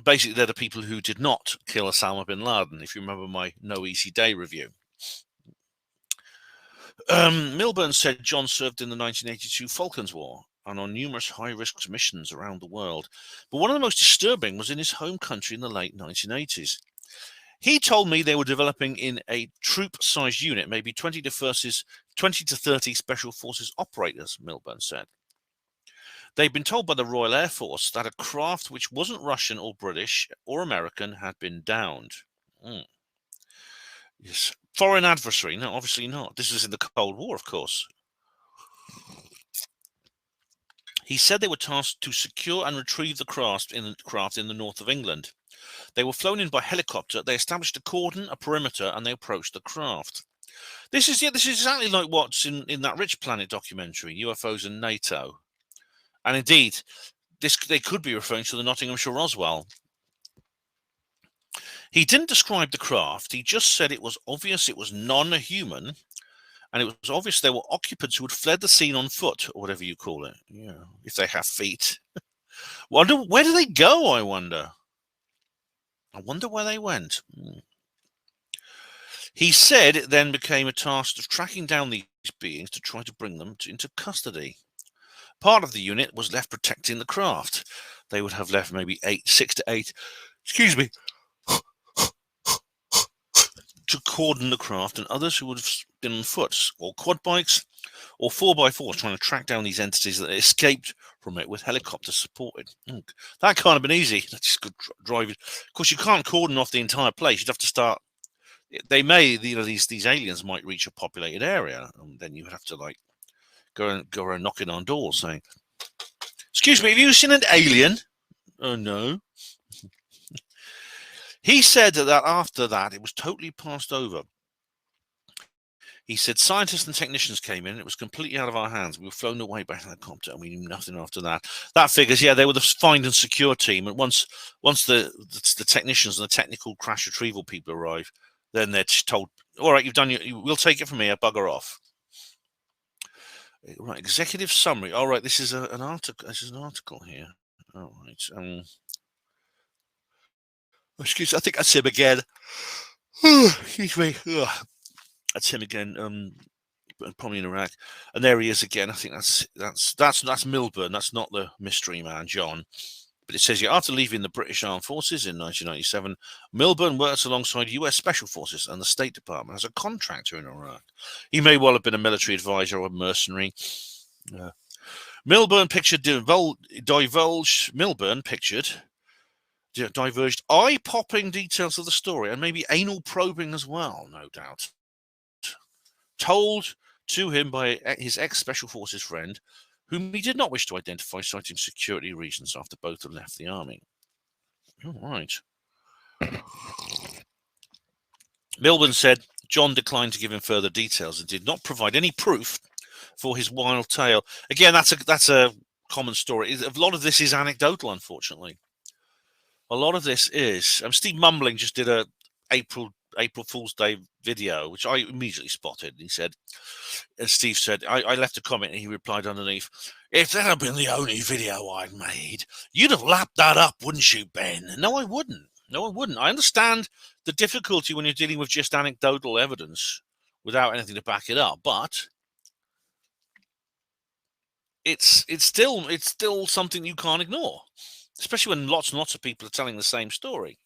basically they're the people who did not kill Osama bin Laden, if you remember my No Easy Day review. Milburn said John served in the 1982 Falklands War and on numerous high-risk missions around the world. But one of the most disturbing was in his home country in the late 1980s. He told me they were developing in a troop-sized unit, maybe 20 to 30 Special Forces operators, Milburn said. They'd been told by the Royal Air Force that a craft which wasn't Russian or British or American had been downed. Yes. Foreign adversary? No, obviously not. This was in the Cold War, of course. He said they were tasked to secure and retrieve the craft in the north of England. They were flown in by helicopter. They established a cordon, a perimeter, and they approached the craft. This is exactly like what's in that Rich Planet documentary, UFOs and NATO. And indeed, they could be referring to the Nottinghamshire Roswell. He didn't describe the craft. He just said it was obvious it was non-human, and it was obvious there were occupants who had fled the scene on foot, or whatever you call it. Yeah, if they have feet. Where do they go? I wonder where they went. He said it then became a task of tracking down these beings to try to bring them into custody. Part of the unit was left protecting the craft. They would have left maybe 6 to 8, to cordon the craft, and others who would have been on foot or quad bikes or 4x4s trying to track down these entities that escaped from it with helicopters supported. That can't have been easy. That's just good driving. Of course, you can't cordon off the entire place. You'd have to start. They may, these aliens might reach a populated area, and then you would have to go around knocking on doors saying, "Excuse me, have you seen an alien?" Oh no. He said that after that, it was totally passed over. He said scientists and technicians came in. It was completely out of our hands. We were flown away by helicopter, and we knew nothing after that. That figures, yeah, they were the find and secure team. And once the technicians and the technical crash retrieval people arrive, then they're told, "All right, you've done we'll take it from here. Bugger off." Right, executive summary. All right, this is an article. This is an article here. All right. Excuse me, I think that's him again. Excuse me. That's him again. Probably in Iraq, and there he is again. I think that's Milburn. That's not the mystery man, John. But it says here, after leaving the British Armed Forces in 1997, Milburn works alongside U.S. Special Forces and the State Department as a contractor in Iraq. He may well have been a military advisor or a mercenary. Milburn pictured diverged eye-popping details of the story, and maybe anal probing as well, no doubt. Told to him by his ex-Special Forces friend, whom he did not wish to identify, citing security reasons after both had left the army. All right. Milburn said John declined to give him further details and did not provide any proof for his wild tale. Again, that's a common story. A lot of this is anecdotal, unfortunately. A lot of this is. Steve Mumbling just did a April Fool's Day video, which I immediately spotted. He said, and Steve said, I left a comment and he replied underneath, "If that had been the only video I'd made, you'd have lapped that up, wouldn't you, Ben?" No, I wouldn't. I understand the difficulty when you're dealing with just anecdotal evidence without anything to back it up, but it's still something you can't ignore, especially when lots and lots of people are telling the same story.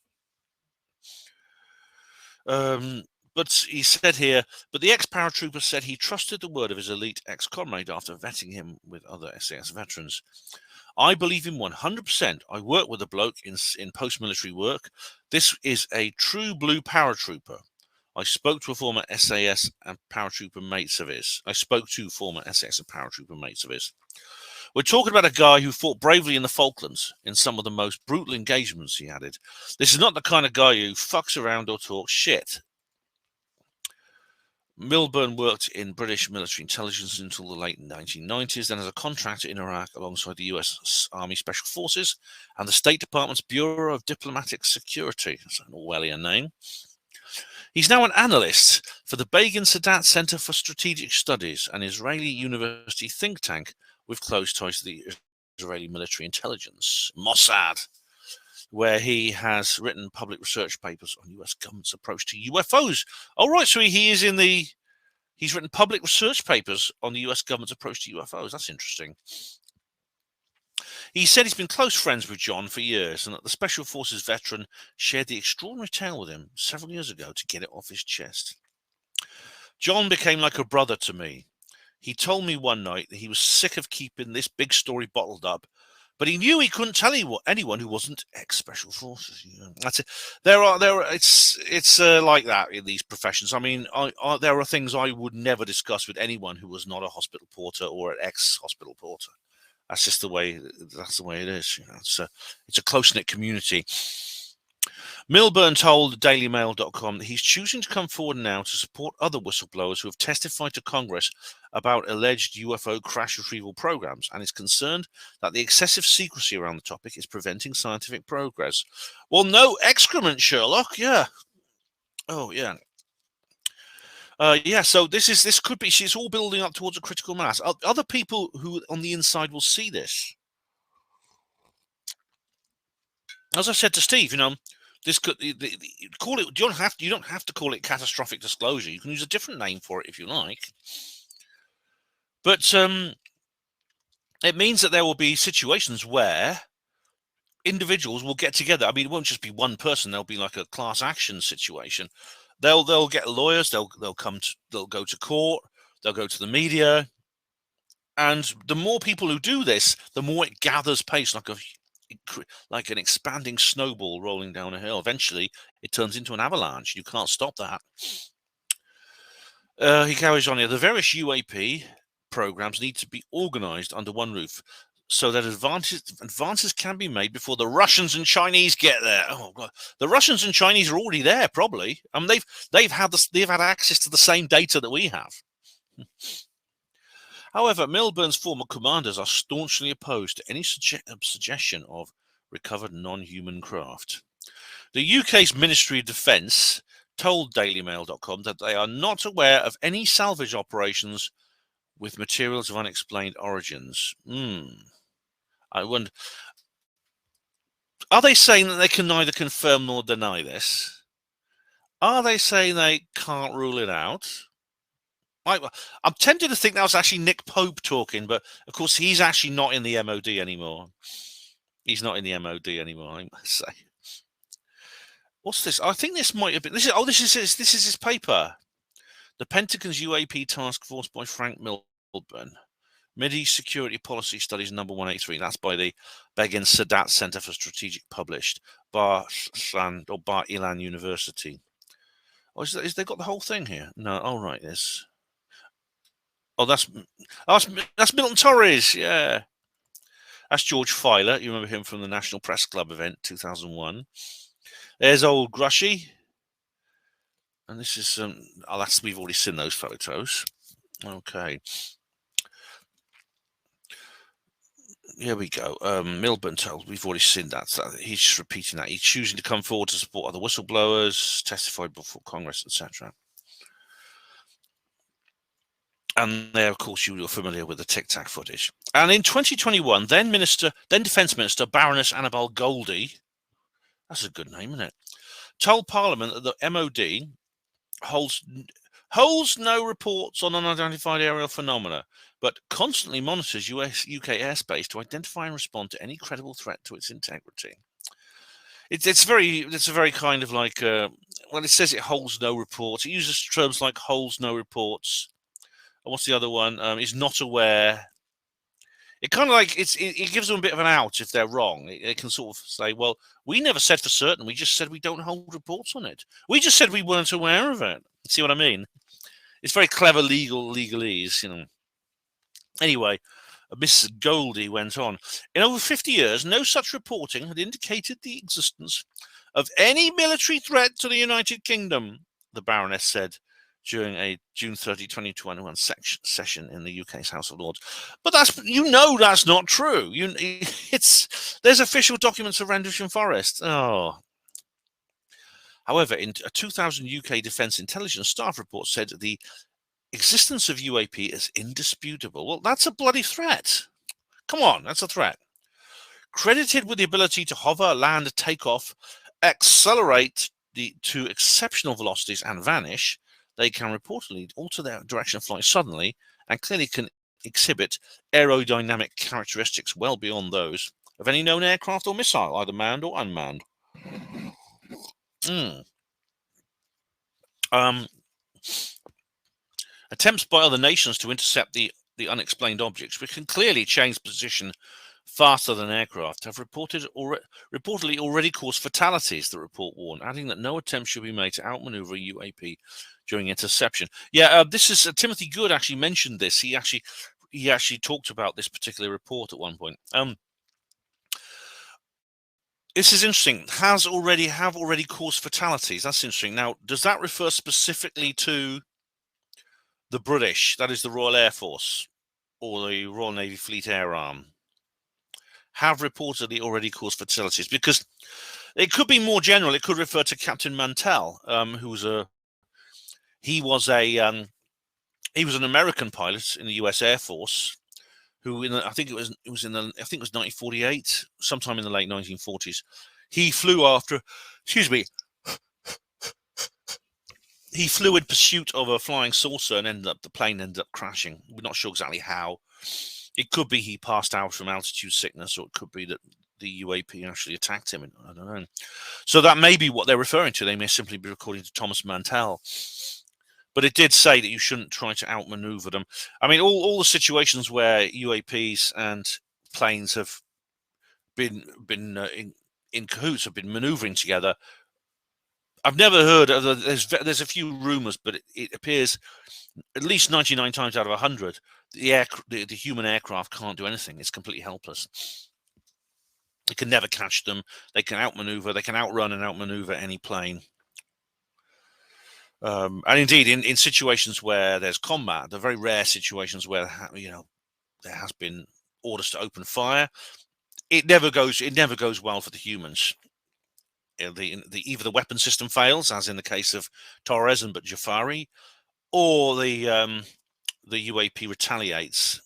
But he said here, but the ex-paratrooper said he trusted the word of his elite ex-comrade after vetting him with other SAS veterans. "I believe him 100%. I work with a bloke in post-military work. This is a true blue paratrooper. I spoke to former SAS and paratrooper mates of his. We're talking about a guy who fought bravely in the Falklands in some of the most brutal engagements," he added. "This is not the kind of guy who fucks around or talks shit." Milburn worked in British military intelligence until the late 1990s, then as a contractor in Iraq alongside the US Army Special Forces and the State Department's Bureau of Diplomatic Security. That's an Orwellian name. He's now an analyst for the Begin Sadat Center for Strategic Studies, an Israeli university think tank with close ties to the Israeli military intelligence, Mossad, where he has written public research papers on U.S. government's approach to UFOs. Oh, right, so he is in the He's written public research papers on the US government's approach to UFOs. That's interesting. He said he's been close friends with John for years and that the Special Forces veteran shared the extraordinary tale with him several years ago to get it off his chest. John became like a brother to me. He told me one night that he was sick of keeping this big story bottled up, but he knew he couldn't tell anyone who wasn't ex-Special Forces. That's it. It's like that in these professions. I mean, there are things I would never discuss with anyone who was not a hospital porter or an ex-hospital porter. That's just the way. That's the way it is. It's a close-knit community. Milburn told DailyMail.com that he's choosing to come forward now to support other whistleblowers who have testified to Congress about alleged UFO crash retrieval programs and is concerned that the excessive secrecy around the topic is preventing scientific progress. Well, no excrement, Sherlock. Yeah. Oh, yeah. So this could be. She's all building up towards a critical mass. Other people who on the inside will see this. As I said to Steve, this could call it. You don't have to call it catastrophic disclosure. You can use a different name for it if you like. But it means that there will be situations where individuals will get together. I mean, it won't just be one person. There'll be like a class action situation. They'll get lawyers. They'll go to court. They'll go to the media. And the more people who do this, the more it gathers pace, like an expanding snowball rolling down a hill. Eventually, it turns into an avalanche. You can't stop that. He carries on here. The various UAP programs need to be organized under one roof so that advances can be made before the Russians and Chinese get there. Oh God, the Russians and Chinese are already there, probably. I mean, they've had access to the same data that we have. However, Milburn's former commanders are staunchly opposed to any suggestion of recovered non-human craft. The UK's Ministry of Defence told DailyMail.com that they are not aware of any salvage operations with materials of unexplained origins. I wonder, are they saying that they can neither confirm nor deny this? Are they saying they can't rule it out? I'm tempted to think that was actually Nick Pope talking, but of course he's actually not in the MOD anymore. He's not in the MOD anymore, I must say. What's this? I think this might have been. This is his paper. The Pentagon's UAP Task Force by Frank Milburn. Mideast Security Policy Studies number 183. That's by the Begin Sadat Center for Strategic Published, Bar Ilan University. Oh, is they got the whole thing here? No. Oh, right. This. Oh, that's Milton Torres. Yeah. That's George Filer. You remember him from the National Press Club event 2001. There's old Grushy. And this is we've already seen those photos. Okay. Here we go. Milburn told, we've already seen that. So he's just repeating that. He's choosing to come forward to support other whistleblowers, testified before Congress, etc. And there, of course, you're familiar with the Tic Tac footage. And in 2021, then Defence Minister Baroness Annabel Goldie, that's a good name, isn't it? Told Parliament that the MOD holds no reports on unidentified aerial phenomena, but constantly monitors UK airspace to identify and respond to any credible threat to its integrity. It's a very kind of like it says it holds no reports. It uses terms like holds no reports. And what's the other one? Is not aware. It kind of like it gives them a bit of an out if they're wrong. It can sort of say, well, we never said for certain. We just said we don't hold reports on it. We just said we weren't aware of it. See what I mean? It's very clever legalese, you know. Anyway, Mrs. Goldie went on. In over 50 years, no such reporting had indicated the existence of any military threat to the United Kingdom, the Baroness said during a June 30, 2021 session in the UK's House of Lords. But that's not true. There's official documents of Rendlesham Forest. Oh. However, in a 2000 UK Defence Intelligence Staff report said the existence of UAP is indisputable. Well, that's a bloody threat. Come on, that's a threat. Credited with the ability to hover, land, take off, accelerate to exceptional velocities and vanish, they can reportedly alter their direction of flight suddenly and clearly can exhibit aerodynamic characteristics well beyond those of any known aircraft or missile, either manned or unmanned. Attempts by other nations to intercept the unexplained objects, which can clearly change position faster than aircraft, have reportedly already caused fatalities, the report warned, adding that no attempt should be made to outmaneuver a UAP during interception. Yeah, this is Timothy Good actually mentioned this. He actually talked about this particular report at one point. This is interesting. Have already caused fatalities. That's interesting. Now, does that refer specifically to the British, that is the Royal Air Force, or the Royal Navy Fleet Air Arm? Have reportedly already caused fatalities, because it could be more general. It could refer to Captain Mantell, who was an American pilot in the U.S. Air Force, who I think it was 1948, sometime in the late 1940s. He flew he flew in pursuit of a flying saucer, and the plane ended up crashing. We're not sure exactly how. It could be he passed out from altitude sickness, or it could be that the UAP actually attacked him. I don't know. So that may be what they're referring to. They may simply be according to Thomas Mantell. But it did say that you shouldn't try to outmaneuver them. I mean, all the situations where UAPs and planes have been in cahoots, have been maneuvering together. I've never heard of. There's a few rumors, but it appears at least 99 times out of 100, the human aircraft can't do anything. It's completely helpless. They can never catch them. They can outmaneuver. They can outrun and outmaneuver any plane. And indeed, in situations where there's combat, the very rare situations where there has been orders to open fire, it never goes well for the humans. Either the weapon system fails, as in the case of Torres and Jafari, or the UAP retaliates.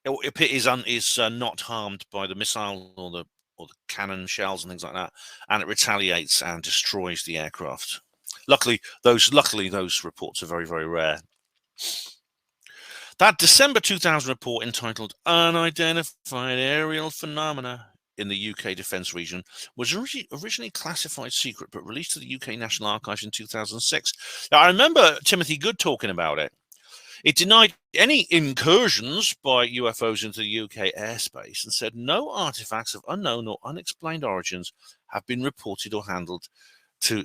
It is not harmed by the missile or the cannon shells and things like that, and it retaliates and destroys the aircraft. Luckily, those reports are very, very rare. That December 2000 report entitled "Unidentified Aerial Phenomena in the UK Defence Region" was originally classified secret, but released to the UK National Archives in 2006. Now, I remember Timothy Good talking about it. It denied any incursions by UFOs into the UK airspace and said no artifacts of unknown or unexplained origins have been reported or handed to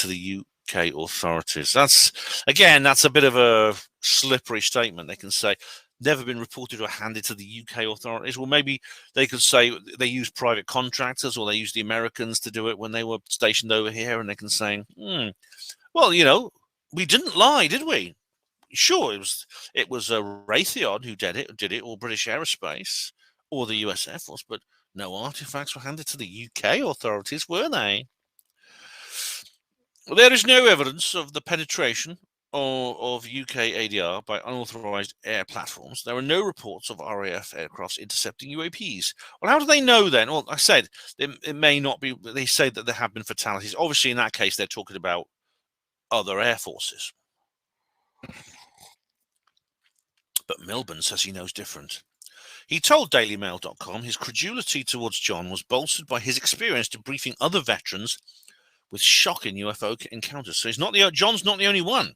the UK authorities. That's a bit of a slippery statement. They can say never been reported or handed to the UK authorities. Well, maybe they could say they used private contractors, or they used the Americans to do it when they were stationed over here, and they can say, well, we didn't lie, did we? Sure, it was Raytheon who did it, or British Aerospace, or the US Air Force, but no artifacts were handed to the UK authorities, were they? There is no evidence of the penetration of UK ADR by unauthorized air platforms. There are no reports of RAF aircrafts intercepting UAPs. Well, how do they know then? Well, I said it may not be. They say that there have been fatalities. Obviously, in that case, they're talking about other air forces. But Milburn says he knows different. He told DailyMail.com his credulity towards John was bolstered by his experience debriefing other veterans with shocking UFO encounters. So John's not the only one.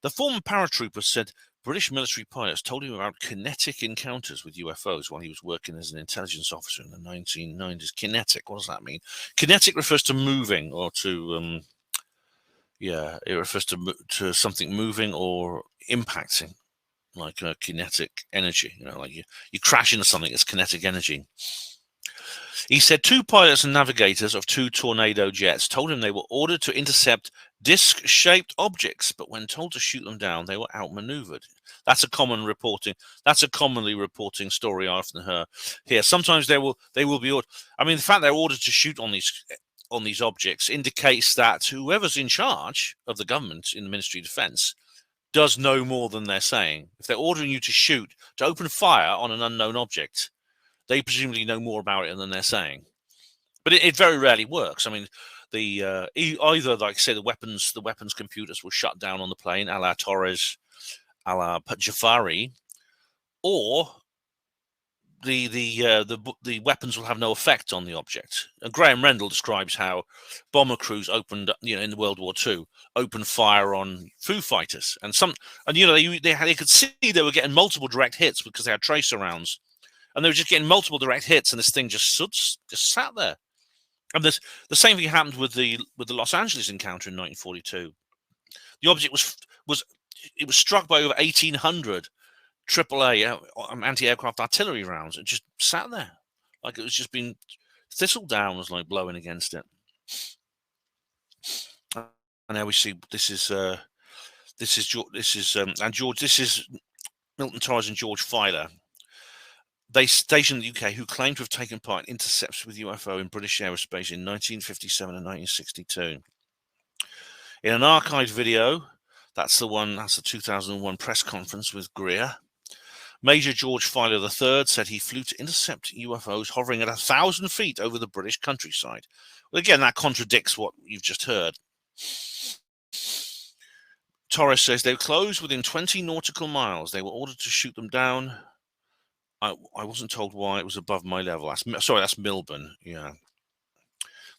The former paratrooper said British military pilots told him about kinetic encounters with UFOs while he was working as an intelligence officer in the 1990s. Kinetic, what does that mean? Kinetic refers to moving, or to it refers to something moving or impacting, like kinetic energy. Like you crash into something, it's kinetic energy. He said 2 pilots and navigators of 2 Tornado jets told him they were ordered to intercept disc-shaped objects, but when told to shoot them down, they were outmaneuvered. That's a commonly reporting story I often hear. Sometimes they will be ordered. I mean, the fact they're ordered to shoot on these objects indicates that whoever's in charge of the government in the Ministry of Defence does know more than they're saying. If they're ordering you to open fire on an unknown object, they presumably know more about it than they're saying. But it very rarely works. I mean, either, like I say, the weapons computers were shut down on the plane, a la Torres, a la Jafari, or the weapons will have no effect on the object. Graham Rendell describes how bomber crews opened, in World War II, opened fire on Foo Fighters, and they could see they were getting multiple direct hits because they had tracer rounds, and they were just getting multiple direct hits, and this thing just sat there. And the same thing happened with the Los Angeles encounter in 1942. The object was struck by over 1,800 AAA anti-aircraft artillery rounds. It just sat there like it was just being thistle down was like blowing against it. And now we see this is Milton Torres and George Filer. They stationed in the UK, who claimed to have taken part in intercepts with UFO in British aerospace in 1957 and 1962. In an archived video, that's the 2001 press conference with Greer, Major George Filer III said he flew to intercept UFOs hovering at 1,000 feet over the British countryside. Well, again, that contradicts what you've just heard. Torres says they were close within 20 nautical miles. They were ordered to shoot them down. I wasn't told why. It was above my level. That's Milburn. Yeah.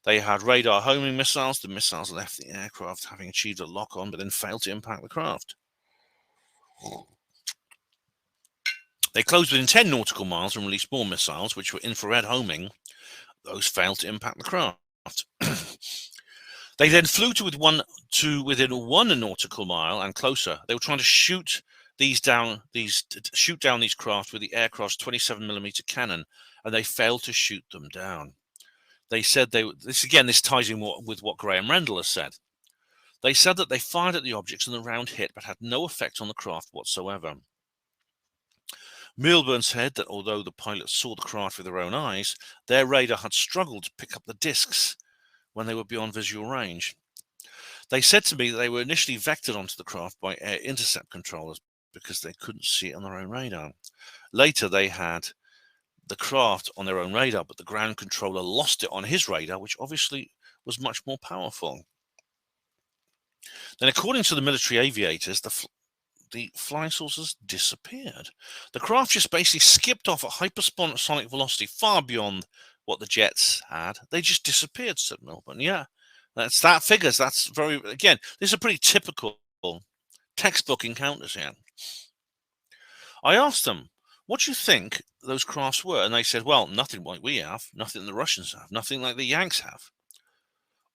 They had radar homing missiles. The missiles left the aircraft having achieved a lock-on, but then failed to impact the craft. They closed within 10 nautical miles and released more missiles, which were infrared homing. Those failed to impact the craft. They then flew to within 1 nautical mile and closer. They were trying to shoot down these craft with the aircraft's 27mm cannon, and they failed to shoot them down. They said this ties in with what Graham Rendell has said. They said that they fired at the objects and the round hit, but had no effect on the craft whatsoever. Milburn said that although the pilots saw the craft with their own eyes, their radar had struggled to pick up the discs when they were beyond visual range. They said to me that they were initially vectored onto the craft by air intercept controllers because they couldn't see it on their own radar. Later, they had the craft on their own radar, but the ground controller lost it on his radar, which obviously was much more powerful. Then, according to the military aviators, the flying saucers disappeared. The craft just basically skipped off at hypersonic velocity, far beyond what the jets had. They just disappeared, said Milburn. Yeah, that figures. That's again, these are pretty typical textbook encounters here. I asked them, what do you think those crafts were? And they said, well, nothing like we have, nothing the Russians have, nothing like the Yanks have.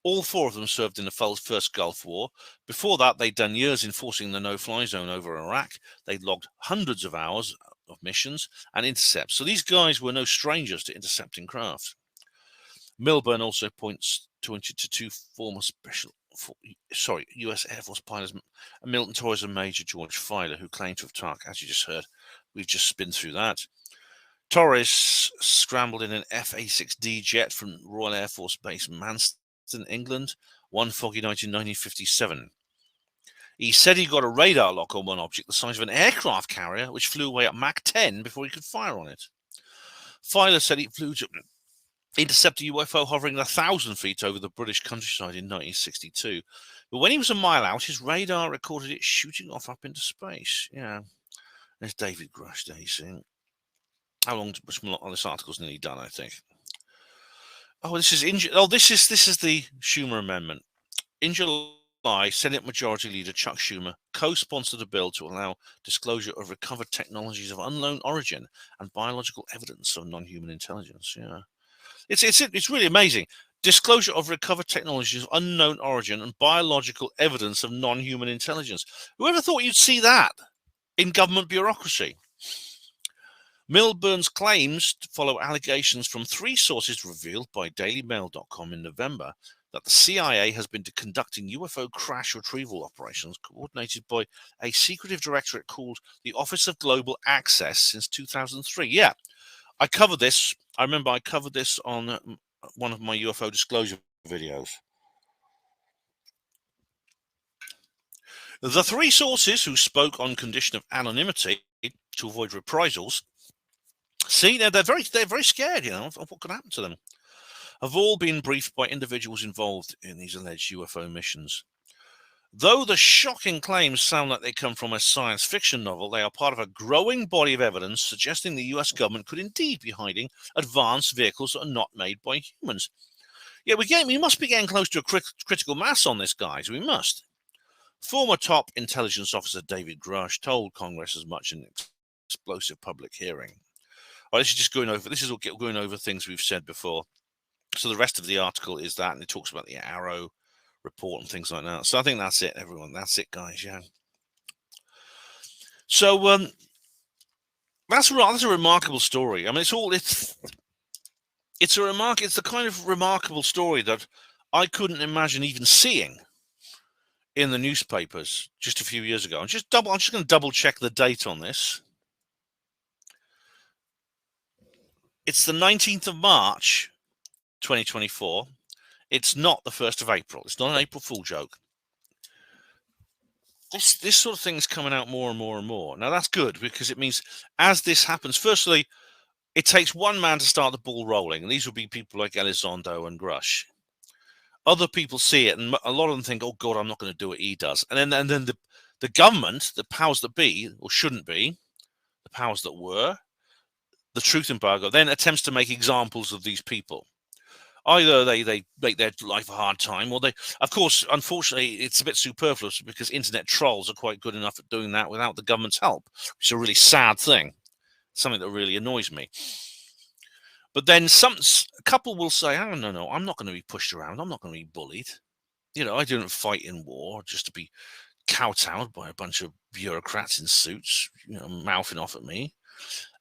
All 4 of them served in the first Gulf War. Before that, they'd done years enforcing the no-fly zone over Iraq. They'd logged hundreds of hours of missions and intercepts. So these guys were no strangers to intercepting craft. Milburn also pointed to 2 former U.S. Air Force pilots, Milton Torres and Major George Filer, who claimed to have talked, as you just heard. We've just been through that. Torres scrambled in an F-86D jet from Royal Air Force Base Manston, England, one foggy night in 1957. He said he got a radar lock on one object the size of an aircraft carrier, which flew away at Mach 10 before he could fire on it. Filer said he flew to intercept a UFO hovering 1,000 feet over the British countryside in 1962. But when he was a mile out, his radar recorded it shooting off up into space. Yeah. There's David Grush there, you see. How long? This article's nearly done, I think. Oh, this is the Schumer Amendment. In July, Senate Majority Leader Chuck Schumer co-sponsored a bill to allow disclosure of recovered technologies of unknown origin and biological evidence of non-human intelligence. Yeah, it's really amazing. Disclosure of recovered technologies of unknown origin and biological evidence of non-human intelligence. Whoever thought you'd see that in government bureaucracy? Milburn's claims follow allegations from 3 sources revealed by DailyMail.com in November that the CIA has been conducting UFO crash retrieval operations coordinated by a secretive directorate called the Office of Global Access since 2003. Yeah, I covered this. I remember I covered this on one of my UFO Disclosure videos. The 3 sources who spoke on condition of anonymity to avoid reprisals. See, they're very scared, of what could happen to them. have all been briefed by individuals involved in these alleged UFO missions. Though the shocking claims sound like they come from a science fiction novel, they are part of a growing body of evidence suggesting the US government could indeed be hiding advanced vehicles that are not made by humans. Yeah, we must be getting close to a critical mass on this, guys. We must. Former top intelligence officer David Grush told Congress as much in an explosive public hearing. This is just going over things we've said before. So the rest of the article is that, and it talks about the Arrow report and things like that. So I think that's it, everyone. That's it, guys. Yeah. So that's a remarkable story. I mean, it's the kind of remarkable story that I couldn't imagine even seeing in the newspapers just a few years ago. I'm just going to double check the date on this. It's the 19th of March, 2024. It's not the 1st of April. It's not an April Fool joke. This sort of thing is coming out more and more and more. Now, that's good, because it means as this happens, firstly, it takes one man to start the ball rolling, and these will be people like Elizondo and Grush. Other people see it, and a lot of them think, oh, God, I'm not going to do what he does. And then the government, the powers that be, or shouldn't be, the powers that were, the truth embargo, then attempts to make examples of these people. Either they make their life a hard time, or they, of course, unfortunately, it's a bit superfluous because internet trolls are quite good enough at doing that without the government's help, which is a really sad thing, something that really annoys me. But then a couple will say, oh, no, I'm not going to be pushed around. I'm not going to be bullied. I didn't fight in war just to be kowtowed by a bunch of bureaucrats in suits, mouthing off at me.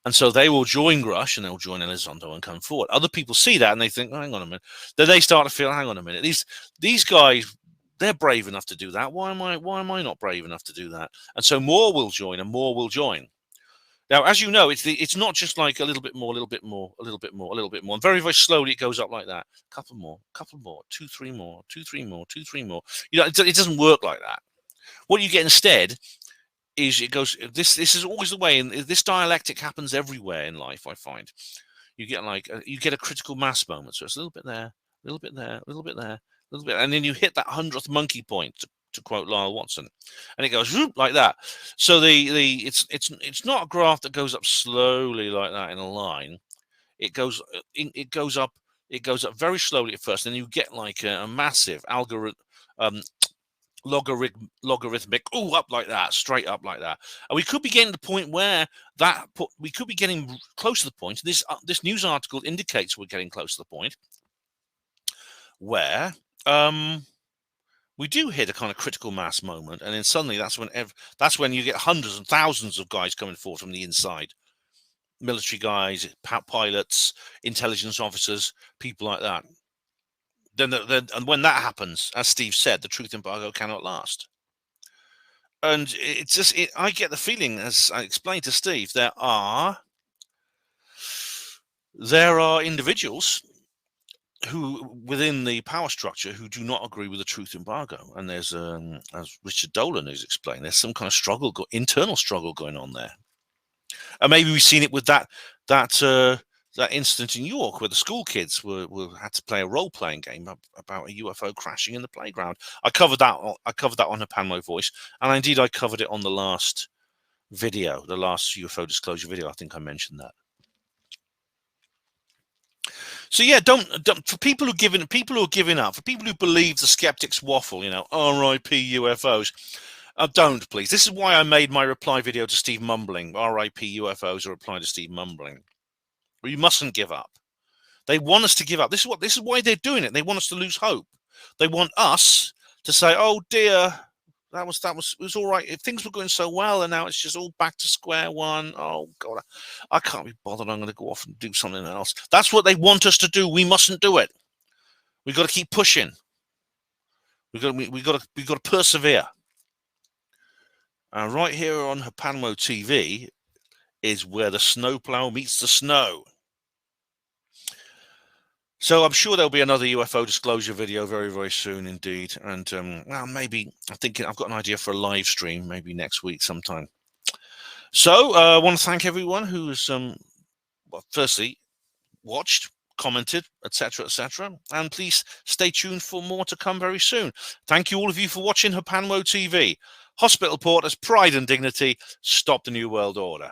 And so they will join Grush and they'll join Elizondo and come forward. Other people see that and they think, oh, hang on a minute. Then they start to feel, hang on a minute. These guys, they're brave enough to do that. Why am I not brave enough to do that? And so more will join and more will join. Now, as you know, it's not just like a little bit more, a little bit more, a little bit more, a little bit more. And very, very slowly it goes up like that. Couple more, 2, 3 more, 2, 3 more, 2, 3 more. It doesn't work like that. What you get instead is it goes. This is always the way, and this dialectic happens everywhere in life. I find you get a critical mass moment. So it's a little bit there, a little bit there, a little bit there, a little bit, and then you hit that 100th monkey point, to quote Lyle Watson, and it goes like that. So it's not a graph that goes up slowly like that in a line. It goes up very slowly at first, and you get like a massive logarithmic, up like that, straight up like that. And we could be getting to the point where we could be getting close to the point. This news article indicates we're getting close to the point where we do hit a kind of critical mass moment, and then suddenly that's when you get hundreds and thousands of guys coming forward from the inside, military guys, pilots, intelligence officers, people like that. And when that happens, as Steve said, the truth embargo cannot last. And I get the feeling, as I explained to Steve, there are individuals who, within the power structure, who do not agree with the truth embargo. And there's, as Richard Dolan has explained, there's some kind of internal struggle going on there. And maybe we've seen it with that incident in New York where the school kids had to play a role-playing game about a UFO crashing in the playground. I covered that on Hapanmo Voice, and indeed I covered it on the last video, the last UFO Disclosure video. I think I mentioned that. So yeah, don't for people who are giving up, for people who believe the skeptics waffle, R.I.P. UFOs. Don't, please. This is why I made my reply video to Steve Mumbling. R.I.P. UFOs, a reply to Steve Mumbling. You mustn't give up. They want us to give up. This is why they're doing it. They want us to lose hope. They want us to say, "Oh dear, it was all right. If things were going so well, and now it's just all back to square one. Oh God, I can't be bothered. I'm going to go off and do something else." That's what they want us to do. We mustn't do it. We've got to keep pushing. We've got to persevere. And right here on Hapanmo TV is where the snowplow meets the snow. So I'm sure there'll be another UFO disclosure video very, very soon indeed. And maybe I'm thinking I've got an idea for a live stream, maybe next week sometime. So I want to thank everyone who's firstly watched, commented, etc., etc. And please stay tuned for more to come very soon. Thank you, all of you, for watching Hapanwo TV. Hospital Porters, pride and dignity. Stop the New World Order.